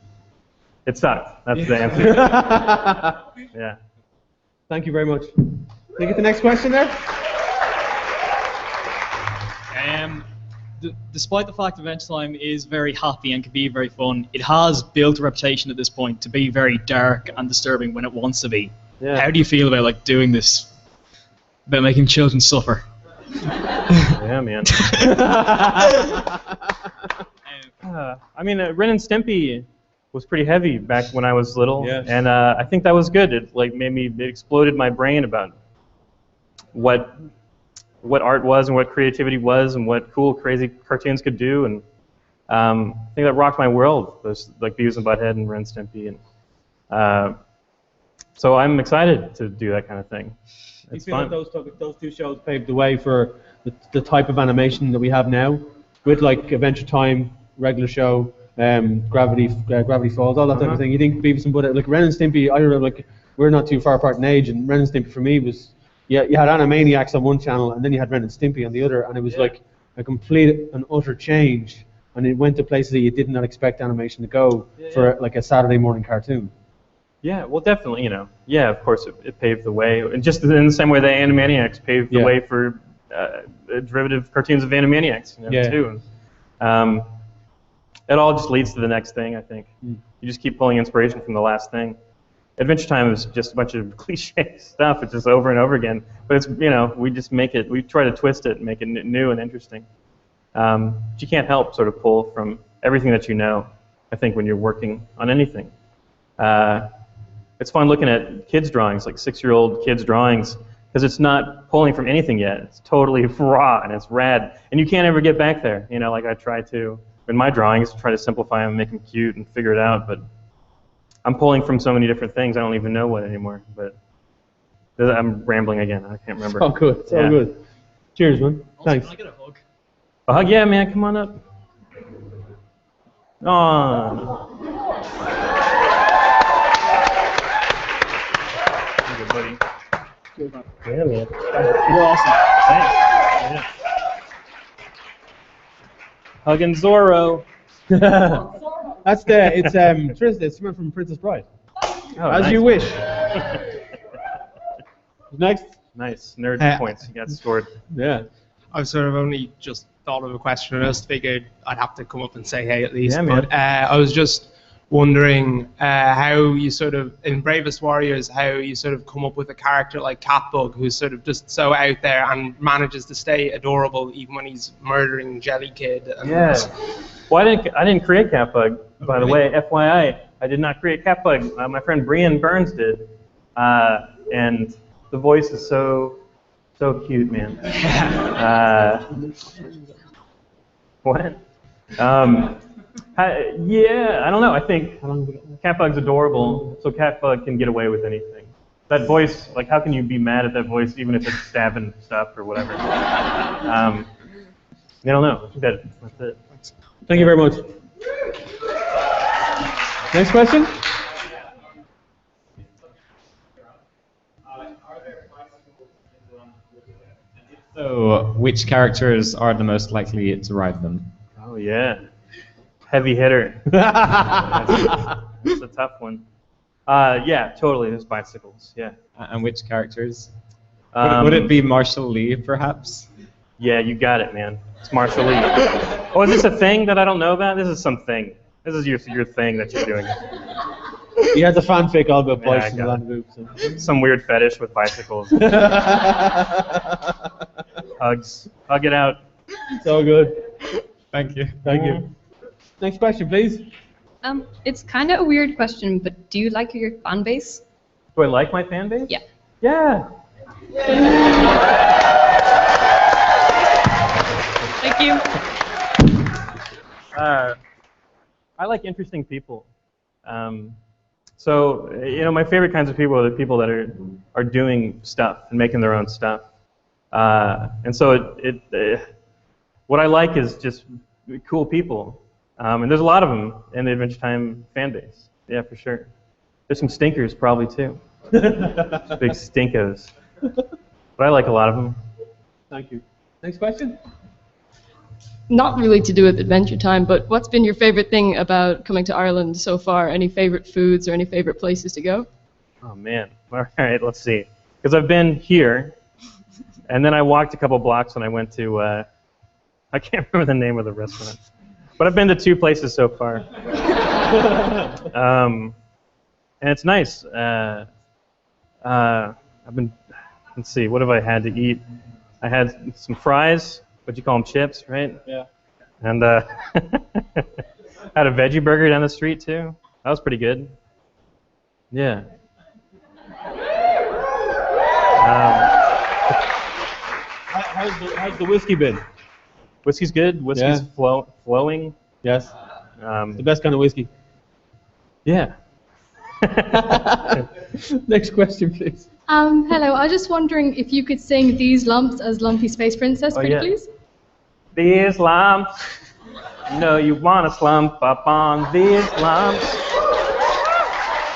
It sucked. That's the answer. Yeah. Thank you very much. Can we get the next question there? Despite the fact Adventure Time is very happy and can be very fun, it has built a reputation at this point to be very dark and disturbing when it wants to be. Yeah. How do you feel about like doing this, about making children suffer? Yeah, man. I mean, Ren and Stimpy was pretty heavy back when I was little, and I think that was good. It like it exploded my brain about what art was and what creativity was and what cool, crazy cartoons could do, and I think that rocked my world. Those like Beavis and Butthead and Ren and Stimpy, and so I'm excited to do that kind of thing. You It's feel fun. like those two shows paved the way for the type of animation that we have now, with like Adventure Time, regular show, Gravity Falls, all that type of thing. You think Beavis and Butthead, like Ren and Stimpy, I remember, like, we're not too far apart in age, and Ren and Stimpy for me was, you had Animaniacs on one channel, and then you had Ren and Stimpy on the other, and it was like a complete and utter change, and it went to places that you did not expect animation to go for like a Saturday morning cartoon. Yeah, well, definitely, you know. Yeah, of course, it paved the way, and just in the same way that Animaniacs paved the way for derivative cartoons of Animaniacs, you know, too. And, it all just leads to the next thing, I think. You just keep pulling inspiration from the last thing. Adventure Time is just a bunch of cliche stuff. It's just over and over again. But it's, you know, we just make it, we try to twist it and make it new and interesting. But you can't help sort of pull from everything that you know, I think, when you're working on anything. It's fun looking at kids' drawings, like 6-year-old kids' drawings, because it's not pulling from anything yet. It's totally raw and it's rad. And you can't ever get back there. You know, like I try to, in my drawings, try to simplify them, make them cute and figure it out. But I'm pulling from so many different things, I don't even know what anymore. But I'm rambling again. I can't remember. It's all good. It's all good. Cheers, man. Thanks. Can I get a hug? A hug? Yeah, man. Come on up. Aww. buddy. Good man. Yeah, man. You're awesome. Thanks. Yeah. Hugging Zorro. It's Tristan. It's someone from Princess Bride. Oh, As nice. you wish. Next. Nice. Nerd points. You got scored. Yeah. I've sort of only just thought of a question and I just figured I'd have to come up and say hey at least. Yeah, man. But I was just wondering how you sort of, in Bravest Warriors, how you sort of come up with a character like Catbug who's sort of just so out there and manages to stay adorable even when he's murdering Jelly Kid. And Yeah. Well, I didn't create Catbug, by the way. FYI, I did not create Catbug. My friend Brian Burns did. And the voice is so cute, man. What? Yeah, I don't know. I think Catbug's adorable, so Catbug can get away with anything. That voice, like, how can you be mad at that voice, even if it's stabbing stuff or whatever? I don't know. I think that's it. Thank you very much. Next question? So, which characters are the most likely to ride them? Oh, yeah. Heavy hitter. That's a tough one. Yeah, totally. There's bicycles. Yeah. And which characters? Would it be Marshall Lee, perhaps? Yeah, you got it, man. It's Marshall Lee. Oh, is this a thing that I don't know about? This is something. This is your thing that you're doing. He has a fanfic all about Yeah, bikes I and got land boots. Some weird fetish with bicycles. Hugs. Hug it out. It's all good. Thank you. Thank you. Next question, please. It's kind of a weird question, but do you like your fan base? Do I like my fan base? Yeah. Yeah. Thank you. I like interesting people. So, my favorite kinds of people are the people that are doing stuff and making their own stuff. And so what I like is just cool people. And there's a lot of them in the Adventure Time fan base. Yeah, for sure. There's some stinkers probably too. Big stinkos. But I like a lot of them. Thank you. Next question? Not really to do with Adventure Time, but what's been your favorite thing about coming to Ireland so far? Any favorite foods or any favorite places to go? Oh, man. All right, let's see. Because I've been here, and then I walked a couple blocks and I went to, I can't remember the name of the restaurant. But I've been to 2 places so far. And it's nice. I've been, let's see, what have I had to eat? I had some fries, what you call them, chips, right? Yeah. And had a veggie burger down the street too. That was pretty good. Yeah. How's the whiskey been? Whiskey's good. Whiskey's flowing. Yes. The best kind of whiskey. Yeah. Next question, please. Hello, I was just wondering if you could sing These Lumps as Lumpy Space Princess, pretty yeah. please? These lumps, you know you want to slump up on these lumps.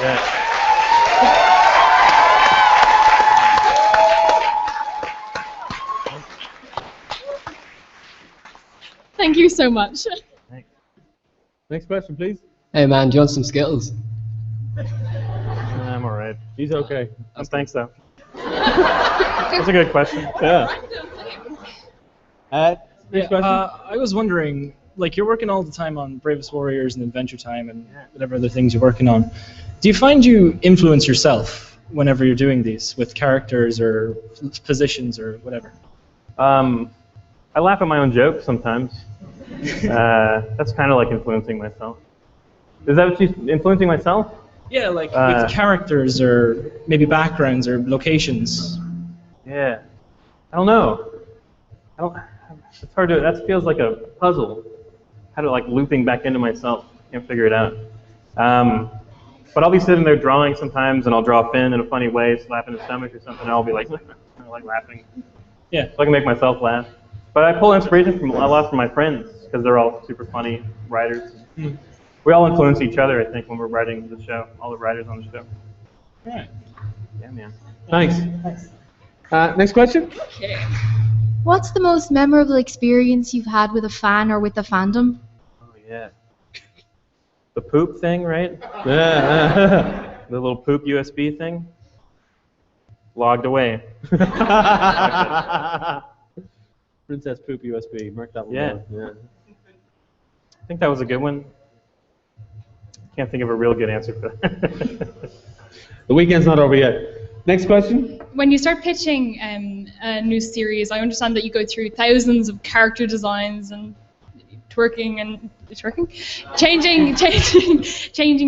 Yeah. Thank you so much. Next question, please. Hey man, do you want some Skittles? I'm alright. He's okay. Thanks though. That's a good question. Yeah. Next question. I was wondering, like, you're working all the time on Bravest Warriors and Adventure Time and whatever other things you're working on. Do you find you influence yourself whenever you're doing these with characters or positions or whatever? I laugh at my own jokes sometimes. That's kind of like influencing myself. Is that what you influencing myself? Yeah, like with characters or maybe backgrounds or locations. Yeah. I don't know. It's hard to. That feels like a puzzle. How to like looping back into myself. Can't figure it out. But I'll be sitting there drawing sometimes, and I'll draw Finn in a funny way, slapping his stomach or something, and I'll be like laughing. Yeah. So I can make myself laugh. But I pull inspiration from a lot from my friends because they're all super funny writers. We all influence each other, I think, when we're writing the show. All the writers on the show. Right. Yeah. Yeah, man. Thanks. Next question. What's the most memorable experience you've had with a fan or with the fandom? Oh yeah. The poop thing, right? Yeah. The little poop USB thing. Logged away. Princess Poop USB. Mark that one Yeah. down. Yeah. I think that was a good one. Can't think of a real good answer for that. The weekend's not over yet. Next question. When you start pitching a new series, I understand that you go through thousands of character designs and changing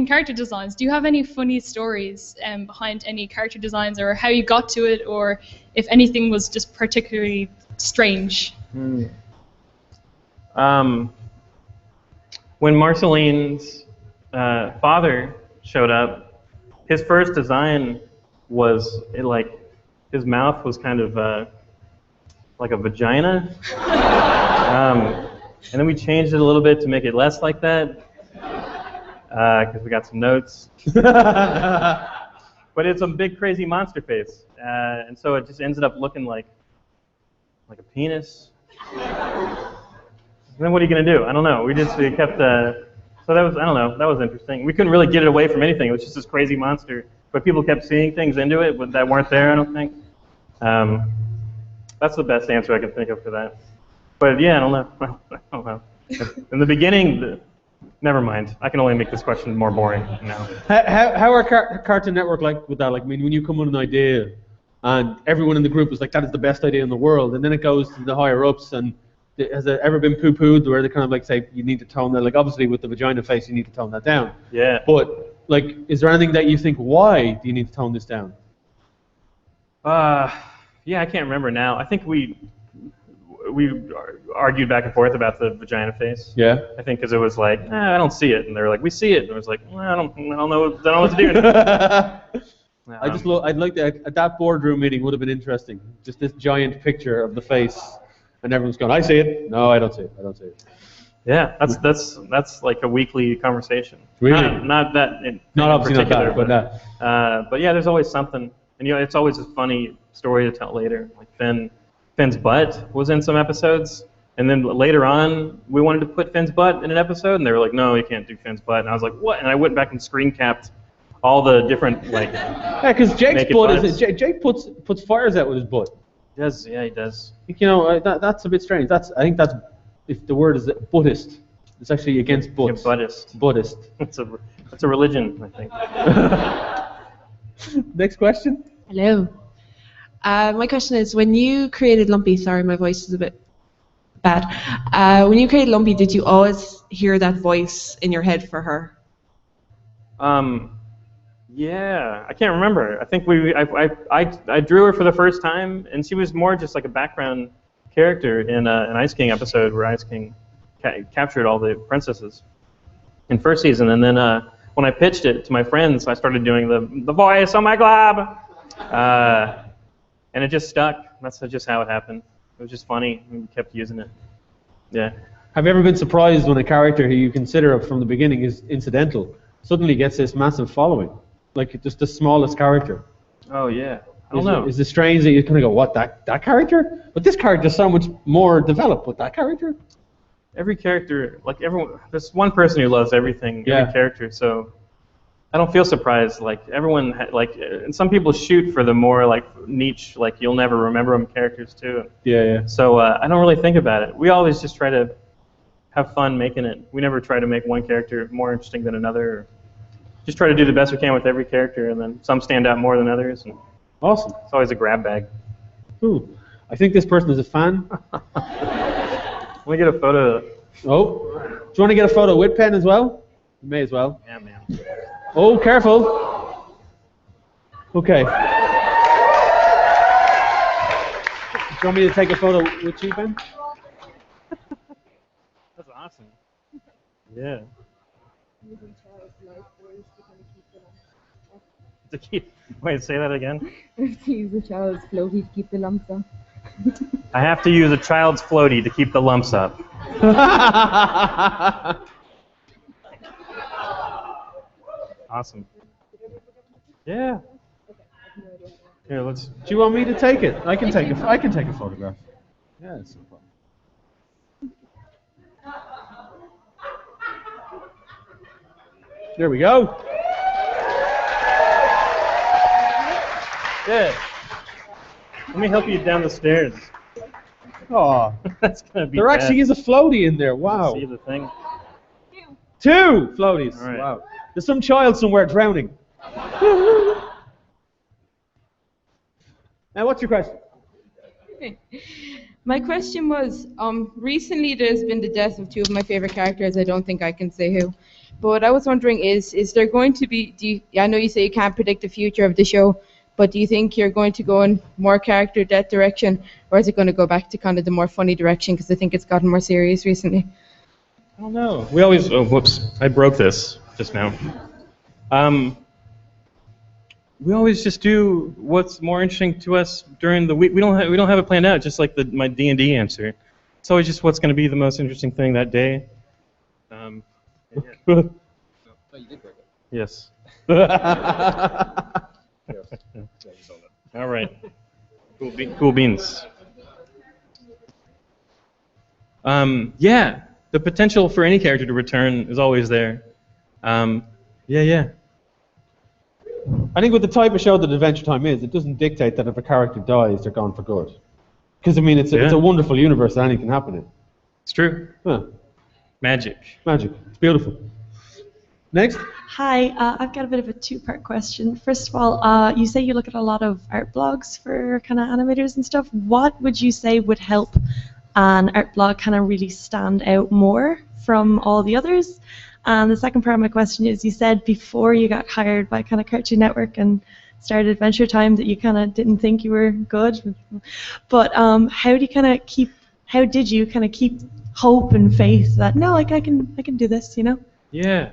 character designs. Do you have any funny stories behind any character designs, or how you got to it, or if anything was just particularly strange? When Marceline's father showed up, his first design was his mouth was kind of like a vagina, and then we changed it a little bit to make it less like that because we got some notes. But it's a big crazy monster face, and so it just ended up looking like a penis. And then what are you gonna do? I don't know. We kept. So that was, I don't know. That was interesting. We couldn't really get it away from anything. It was just this crazy monster. But people kept seeing things into it that weren't there, I don't think. That's the best answer I can think of for that. But yeah, I don't know. I don't know. In the beginning, never mind. I can only make this question more boring now. How are Cartoon Network like with that? Like, I mean, when you come with an idea, and everyone in the group is like, that is the best idea in the world, and then it goes to the higher ups, and has it ever been poo-pooed where they kind of like say, you need to tone that, like obviously with the vagina face, you need to tone that down. Yeah. But like, is there anything that you think, why do you need to tone this down? Yeah, I can't remember now. I think we argued back and forth about the vagina face. Yeah. I think because it was like, I don't see it, and they were like, we see it, and I was like, I don't know what to do. I'd like that boardroom meeting would have been interesting. Just this giant picture of the face, and everyone's going, I see it. No, I don't see it. I don't see it. Yeah, that's like a weekly conversation. Really? Not that in obviously particular, not that, but yeah, there's always something, and it's always a funny story to tell later. Like Finn's butt was in some episodes, and then later on we wanted to put Finn's butt in an episode, and they were like, no, you can't do Finn's butt, and I was like, what? And I went back and screen capped all the different like. Yeah, because Jake's butt is Jake puts fires out with his butt. He does, yeah, he does. That's a bit strange. I think that's, if the word is Buddhist, it's actually against butts. Yeah, Buddhist. Buddhist. It's a religion, I think. Next question. Hello. My question is, when you created Lumpy, sorry, my voice is a bit bad. When you created Lumpy, did you always hear that voice in your head for her? Yeah, I can't remember. I think I drew her for the first time, and she was more just like a background character in an Ice King episode where Ice King captured all the princesses in first season, and then when I pitched it to my friends, I started doing the voice on my glob, and it just stuck. That's just how it happened. It was just funny, and we kept using it. Yeah. Have you ever been surprised when a character who you consider from the beginning is incidental suddenly gets this massive following? Like just the smallest character. Oh yeah. I don't know. Is it strange that you kind of go, what, that character? But this character is so much more developed. But that character? Every character, like everyone, there's one person who loves everything, every character. So I don't feel surprised. Like everyone, and some people shoot for the more like niche, like you'll never remember them characters too. Yeah. So I don't really think about it. We always just try to have fun making it. We never try to make one character more interesting than another. Just try to do the best we can with every character, and then some stand out more than others. And awesome. It's always a grab bag. Ooh, I think this person is a fan. Let me get a photo. Oh, do you want to get a photo with Penn as well? You may as well. Yeah, man. Oh, careful. Okay. Do you want me to take a photo with you, Ben? That's awesome. Yeah. To keep. Wait, say that again. To use a child's floaty to keep the lumps up. I have to use a child's floaty to keep the lumps up. Awesome. Yeah. Here, let's. Do you want me to take it? I can take a photograph. Yeah, it's no problem. There we go. Yeah. Let me help you down the stairs. Oh, That's gonna be. there bad. actually is a floaty in there. Wow. See the thing. 2 floaties. All right. Wow. There's some child somewhere drowning. Now, what's your question? My question was, recently there's been the death of 2 of my favorite characters. I don't think I can say who. But what I was wondering is there going to be, I know you say you can't predict the future of the show, but do you think you're going to go in more character death direction, or is it going to go back to kind of the more funny direction, because I think it's gotten more serious recently? I don't know. We always. Oh, whoops! I broke this just now. We always just do what's more interesting to us during the week. We don't have it planned out. Just like my D&D answer. It's always just what's going to be the most interesting thing that day. Oh, you did break it. Yes. All right. Cool beans. Yeah, the potential for any character to return is always there. Yeah. I think with the type of show that Adventure Time is, it doesn't dictate that if a character dies, they're gone for good. Because, I mean, it's a wonderful universe that anything can happen in. It's true. Huh. Magic. It's beautiful. Next. Hi, I've got a bit of a two-part question. First of all, you say you look at a lot of art blogs for kind of animators and stuff. What would you say would help an art blog kind of really stand out more from all the others? And the second part of my question is, you said before you got hired by kind of Cartoon Network and started Adventure Time that you kind of didn't think you were good. But how did you kind of keep hope and faith that no, I can do this, you know? Yeah.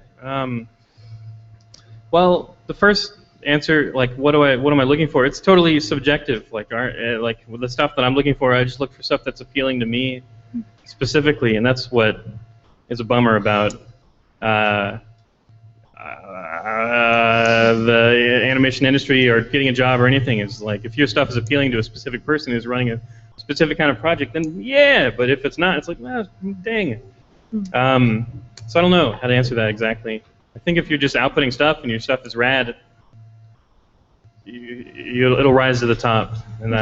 Well, the first answer, like, what am I looking for? It's totally subjective. Like with the stuff that I'm looking for, I just look for stuff that's appealing to me specifically, and that's what is a bummer about the animation industry or getting a job or anything. Is like, if your stuff is appealing to a specific person who's running a specific kind of project, then yeah. But if it's not, it's like, well, dang. So I don't know how to answer that exactly. I think if you're just outputting stuff and your stuff is rad, it'll rise to the top, and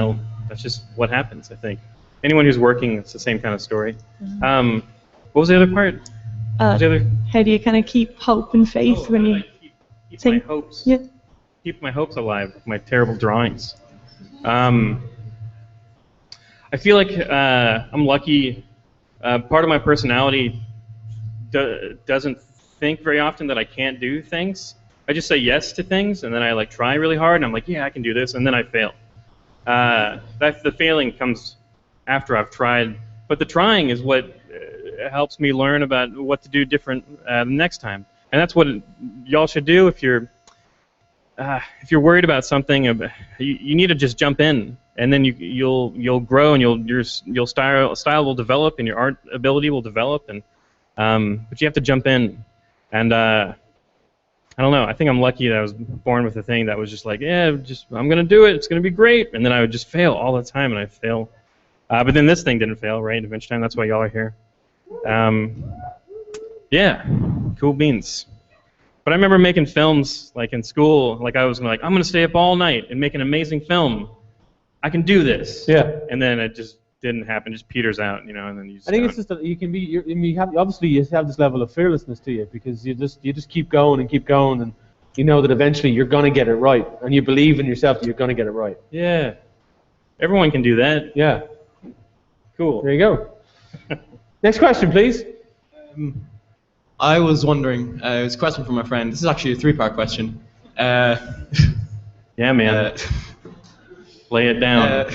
that's just what happens, I think. Anyone who's working, it's the same kind of story. What was the other part? How do you kind of keep hope and faith when you keep think? My hopes. Yeah. Keep my hopes alive with my terrible drawings. I feel like I'm lucky. Part of my personality doesn't think very often that I can't do things. I just say yes to things, and then I like try really hard, and I'm like, yeah, I can do this, and then I fail. The failing comes after I've tried, but the trying is what helps me learn about what to do different next time. And that's what y'all should do if you're worried about something. You need to just jump in, and then you'll grow, and your style will develop, and your art ability will develop, and but you have to jump in. And I don't know. I think I'm lucky that I was born with a thing that was just like, yeah, I'm gonna do it. It's gonna be great. And then I would just fail all the time, and I'd fail. But then this thing didn't fail, right? Adventure Time. That's why y'all are here. Yeah, cool beans. But I remember making films like in school. Like I was like, I'm gonna stay up all night and make an amazing film. I can do this. Yeah. And then it just didn't happen. Just peters out, you know. And then you. I think it's just that you can be. You have this level of fearlessness to you because you just keep going, and you know that eventually you're gonna get it right, and you believe in yourself that you're gonna get it right. Yeah. Everyone can do that. Yeah. Cool. There you go. Next question, please. I was wondering, it's a question from my friend. This is actually a three-part question. Yeah, man. Lay it down.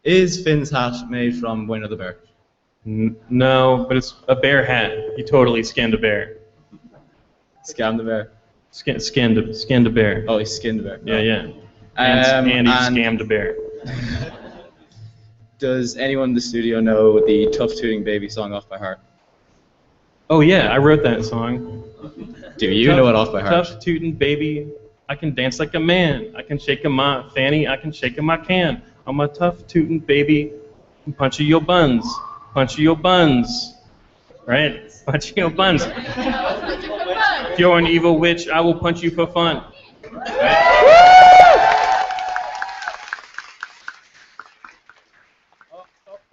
Is Finn's hat made from Winnie the Bear? No, but it's a bear hat. He totally skinned a bear. Scanned the bear? Skinned a bear. Oh, he skinned a bear. Yeah. And he scammed a bear. Does anyone in the studio know the Tough Tooting Baby song off by heart? Oh yeah, I wrote that song. Do you know it off by heart? Tough Tootin' Baby. I can dance like a man. I can shake in my fanny. I can shake in my can. I'm a tough tootin' baby. Punch you your buns. Punch you your buns. Right? Punch you your buns. If you're an evil witch, I will punch you for fun.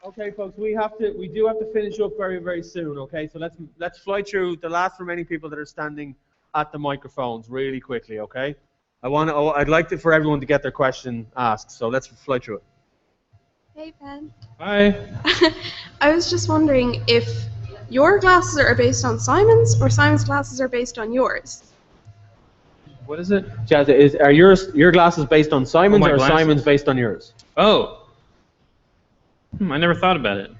Okay, folks, we do have to finish up very, very soon. Okay, so let's fly through the last remaining people that are standing at the microphones really quickly. Okay, I'd like for everyone to get their question asked. So let's fly through it. Hey, Ben. Hi. I was just wondering if your glasses are based on Simon's or Simon's glasses are based on yours. What is it? Jazz, are your glasses based on Simon's or glasses? Simon's based on yours? Oh. I never thought about it.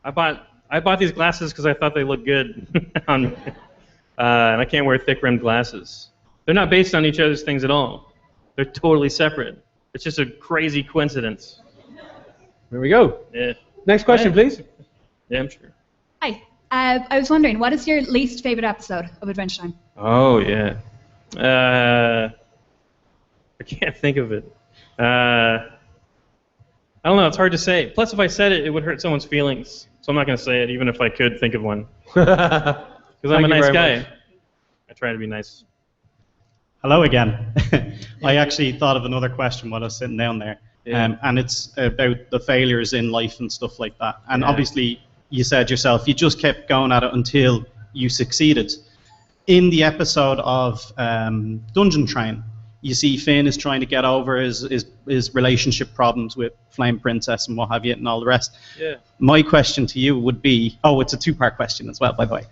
I bought these glasses because I thought they looked good on me. And I can't wear thick-rimmed glasses. They're not based on each other's things at all. They're totally separate. It's just a crazy coincidence. There we go. Yeah. Next question, please. Yeah, I'm sure. Hi. I was wondering, what is your least favorite episode of Adventure Time? Oh, yeah. I can't think of it. I don't know, it's hard to say. Plus, if I said it, it would hurt someone's feelings. So I'm not going to say it, even if I could think of one. Because I'm a nice guy. I try to be nice. Hello again. I actually thought of another question while I was sitting down there. Yeah. And it's about the failures in life and stuff like that. And Yeah. obviously, you said yourself, you just kept going at it until you succeeded. In the episode of Dungeon Train, you see Finn is trying to get over his relationship problems with Flame Princess and what have you and all the rest. Yeah. My question to you would be, it's a two-part question as well, by the way.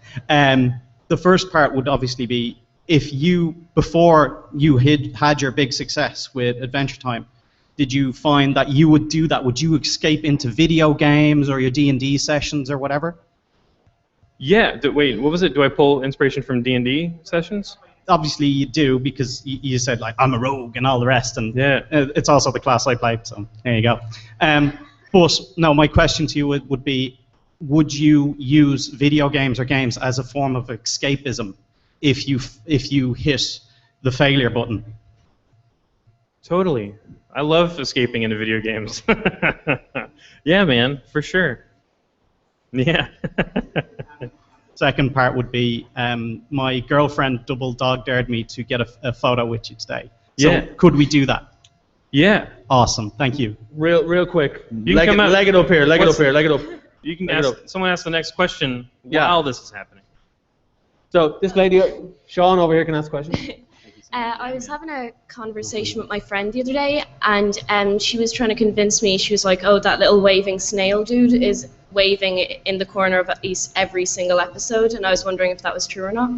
The first part would obviously be, if you, before you had your big success with Adventure Time, did you find that you would do that? Would you escape into video games or your D&D sessions or whatever? Yeah. Wait, what was it? Do I pull inspiration from D&D sessions? Obviously you do, because you said, like, I'm a rogue and all the rest, and it's also the class I played, so there you go. But no, my question to you would be, would you use video games or games as a form of escapism if you hit the failure button? Totally. I love escaping into video games. Yeah, man, for sure. Yeah. Second part would be, my girlfriend double dog dared me to get a photo with you today. So Yeah. could we do that? Yeah. Awesome. Thank you. Real quick. You can come out. Leg it up here. Leg it up here. Leg it up. You can Leg it ask. up. Someone ask the next question while this is happening. So this lady, Sean over here, can ask a question. I was having a conversation with my friend the other day, and she was trying to convince me. She was like, "Oh, that little waving snail dude is waving in the corner of at least every single episode," and I was wondering if that was true or not.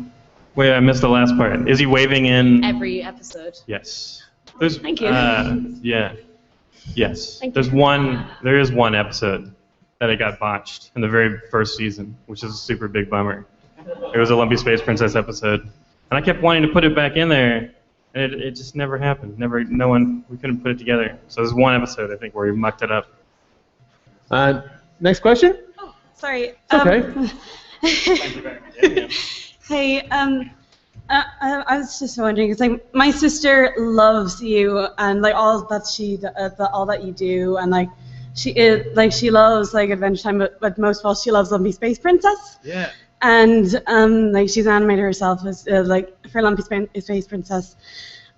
Wait, I missed the last part. Is he waving in? Every episode. Yes. There's, Thank you. Yeah. Yes. Thank There is one episode that it got botched in the very first season, which is a super big bummer. It was a Lumpy Space Princess episode, and I kept wanting to put it back in there, and it just never happened. We couldn't put it together. So there's one episode, I think, where we mucked it up. Next question. Sorry. Okay. Hey, I was just wondering, it's like my sister loves you and like all that you do, and like she loves like Adventure Time, but most of all she loves Lumpy Space Princess. Yeah. And like she's an animator herself as for Lumpy Space Princess.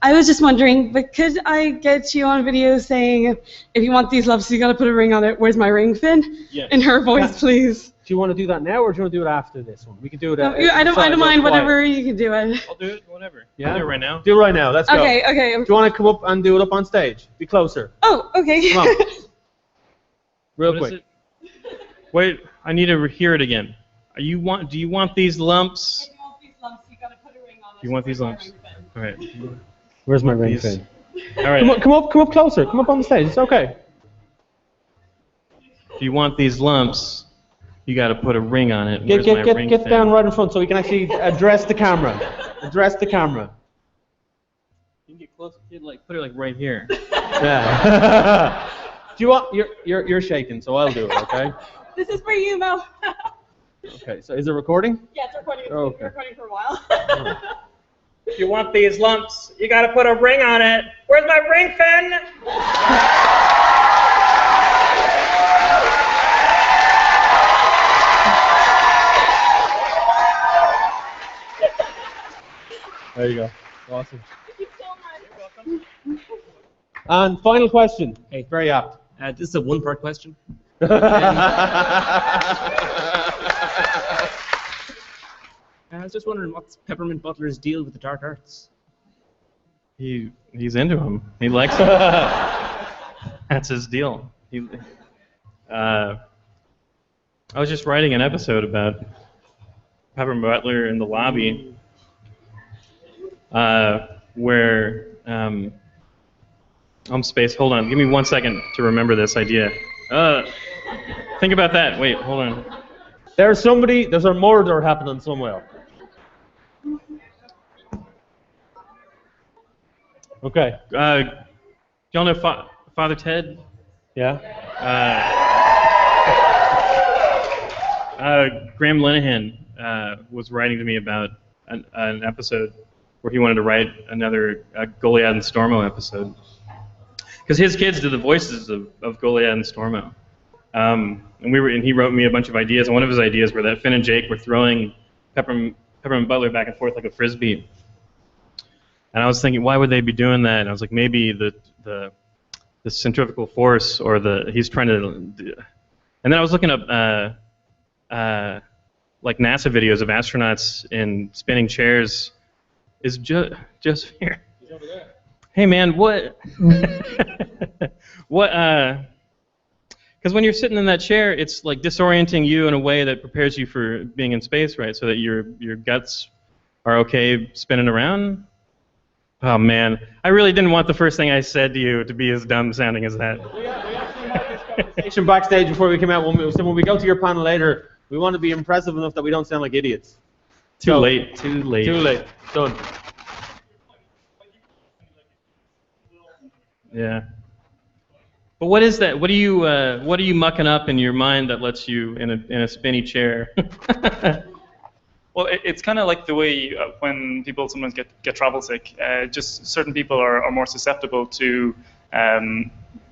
I was just wondering, but could I get you on video saying, if you want these loves, you got to put a ring on it. Where's my ring, Finn? Yes. In her voice, please. Do you want to do that now, or do you want to do it after this one? We can do it. I don't mind whatever you can do it. I'll do it whenever. Yeah. I'll do it right now. Do it right now. Let's go. Okay. Do you want to come up and do it up on stage? Be closer. Oh, okay. Come on. Real What is quick. it? Wait, I need to hear it again. Do you want these lumps? You want these lumps? All right. Where's my ring, These- Finn? All right. Come up closer. Come up on the stage. It's okay. If you want these lumps, you got to put a ring on it. Where's my ring, Get Finn? down right in front so we can actually address the camera. Address the camera. You can get close. Put it like right here. Yeah. Do you want? You're shaking, so I'll do it. Okay. This is for you, Mel. Okay. So is it recording? Yeah, it's recording. Okay. Recording for a while. If you want these lumps, you gotta put a ring on it. Where's my ring, Finn? There you go. Awesome. And final question. Hey, very apt. This is a one-part question. I was just wondering what's Peppermint Butler's deal with the dark arts? He's into him. He likes him. That's his deal. I was just writing an episode about Peppermint Butler in the lobby, where space. Hold on. Give me 1 second to remember this idea. Think about that. Wait. Hold on. There's a murder happening somewhere. Okay. Y'all know Father Ted? Yeah. Graham Linehan was writing to me about an episode where he wanted to write another Goliad and Stormo episode. Because his kids did the voices of Goliad and Stormo. And he wrote me a bunch of ideas, and one of his ideas were that Finn and Jake were throwing Peppermint Butler back and forth like a frisbee. And I was thinking, why would they be doing that? And I was like, maybe the centrifugal force, or he's trying to. And then I was looking up like NASA videos of astronauts in spinning chairs. Is just here? He's over there. Hey man, what? Because when you're sitting in that chair, it's like disorienting you in a way that prepares you for being in space, right? So that your guts are okay spinning around. Oh man, I really didn't want the first thing I said to you to be as dumb sounding as that. We actually had this conversation backstage before we came out. When we go to your panel later, we want to be impressive enough that we don't sound like idiots. Too late. Done. Yeah. But what is that? What are you mucking up in your mind that lets you in a spinny chair? Well, it's kind of like the way when people sometimes get travel sick. Just certain people are more susceptible to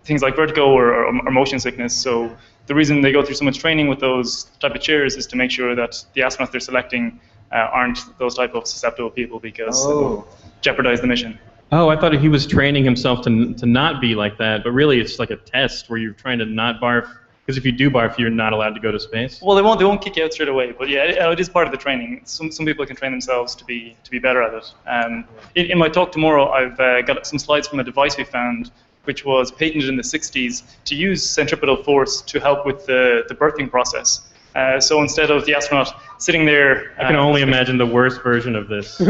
things like vertigo or motion sickness. So the reason they go through so much training with those type of chairs is to make sure that the astronauts they're selecting aren't those type of susceptible people, because it will jeopardize the mission. Oh, I thought he was training himself to not be like that, but really it's like a test where you're trying to not barf, because if you do barf, you're not allowed to go to space. Well, they won't kick you out straight away, but yeah, it is part of the training. Some people can train themselves to be better at it. In my talk tomorrow, I've got some slides from a device we found, which was patented in the 60s to use centripetal force to help with the birthing process. So instead of the astronaut sitting there... I can only imagine the worst version of this.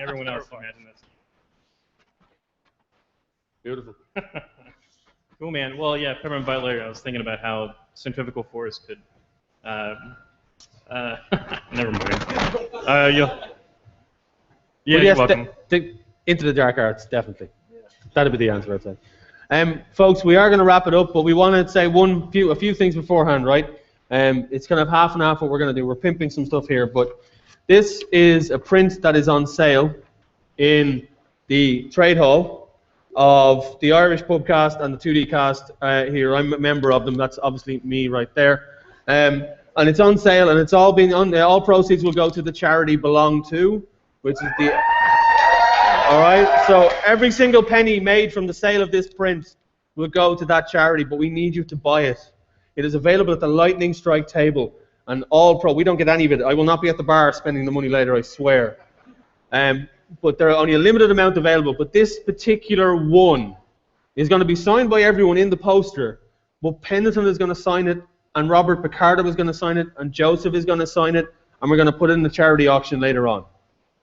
Everyone else can imagine this. Beautiful. Cool, man. Well, yeah, Peppermint Butler, I was thinking about how centrifugal force could... never mind. You're welcome. Into the dark arts, definitely. That'd be the answer, I'd say. Folks, we are going to wrap it up, but we want to say a few things beforehand, right? It's kind of half and half what we're going to do. We're pimping some stuff here, but this is a print that is on sale in the trade hall of the Irish Pubcast and the 2D Cast here. I'm a member of them. That's obviously me right there. And it's on sale, and it's all been all proceeds will go to the charity Belong To, which is the... All right, so every single penny made from the sale of this print will go to that charity, but we need you to buy it. It is available at the Lightning Strike table, and we don't get any of it. I will not be at the bar spending the money later, I swear. But there are only a limited amount available, but this particular one is going to be signed by everyone in the poster, but Pendleton is going to sign it, and Robert Picardo is going to sign it, and Joseph is going to sign it, and we're going to put it in the charity auction later on.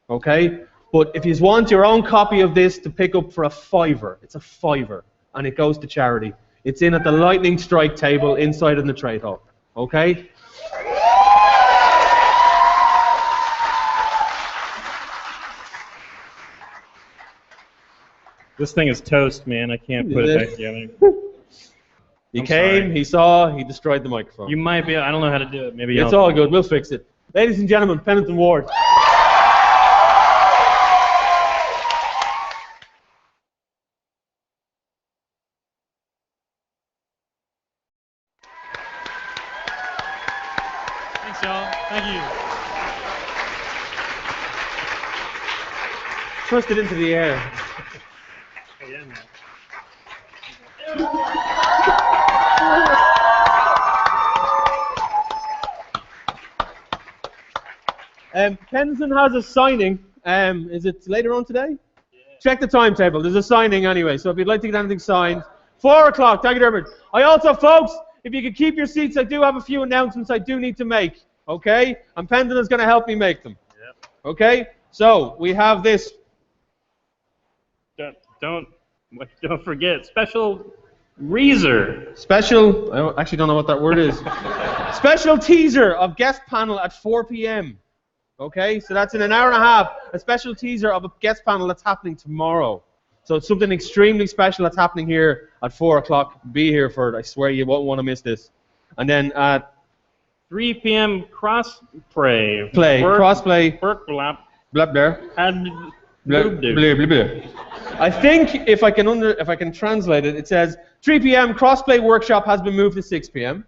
Okay? But if you want your own copy of this to pick up for a £5, it's a £5, and it goes to charity. It's in at the Lightning Strike table inside in the trade hall. Okay? This thing is toast, man. I can't put it back together. He came, he saw, he destroyed the microphone. You might be. I don't know how to do it. Maybe it's all good. We'll fix it. Ladies and gentlemen, Pendleton Ward. Thanks, y'all. Thank you. Thrust it into the air. Pendleton has a signing. Is it later on today? Yeah. Check the timetable. There's a signing anyway. So if you'd like to get anything signed, 4 o'clock. Thank you, Dermot. I also, folks, if you could keep your seats, I do have a few announcements I do need to make. Okay? And Pendleton's going to help me make them. Yep. Okay? So we have this. Don't forget special Reezer. Special. I actually don't know what that word is. Special teaser of guest panel at 4 p.m. Okay, so that's in an hour and a half. A special teaser of a guest panel that's happening tomorrow. So it's something extremely special that's happening here at 4 o'clock. Be here for it. I swear you won't want to miss this. And then at 3 p.m. crossplay. Crossplay. Blap. Blap there. And blah, blah, blah, blah. I think if I can translate it, it says 3 p.m. crossplay workshop has been moved to 6 p.m.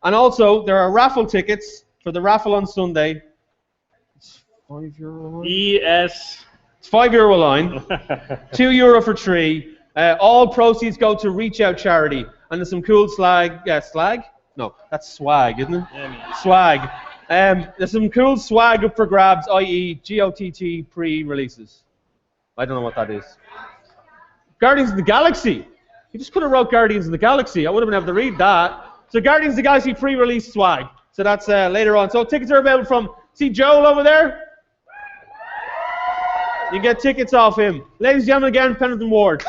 And also there are raffle tickets for the raffle on Sunday. It's €5 line. ES. It's €5 line. €2 for 3. All proceeds go to Reach Out charity. And there's some cool slag. No, that's swag, isn't it? Yeah, swag. There's some cool swag up for grabs, i.e. GOTT pre-releases. I don't know what that is. Guardians of the Galaxy. You just could have wrote Guardians of the Galaxy. I would have been able to read that. So Guardians of the Galaxy pre-release swag. So that's later on. So tickets are available from, see Joel over there? You can get tickets off him. Ladies and gentlemen, again, Pendleton Ward.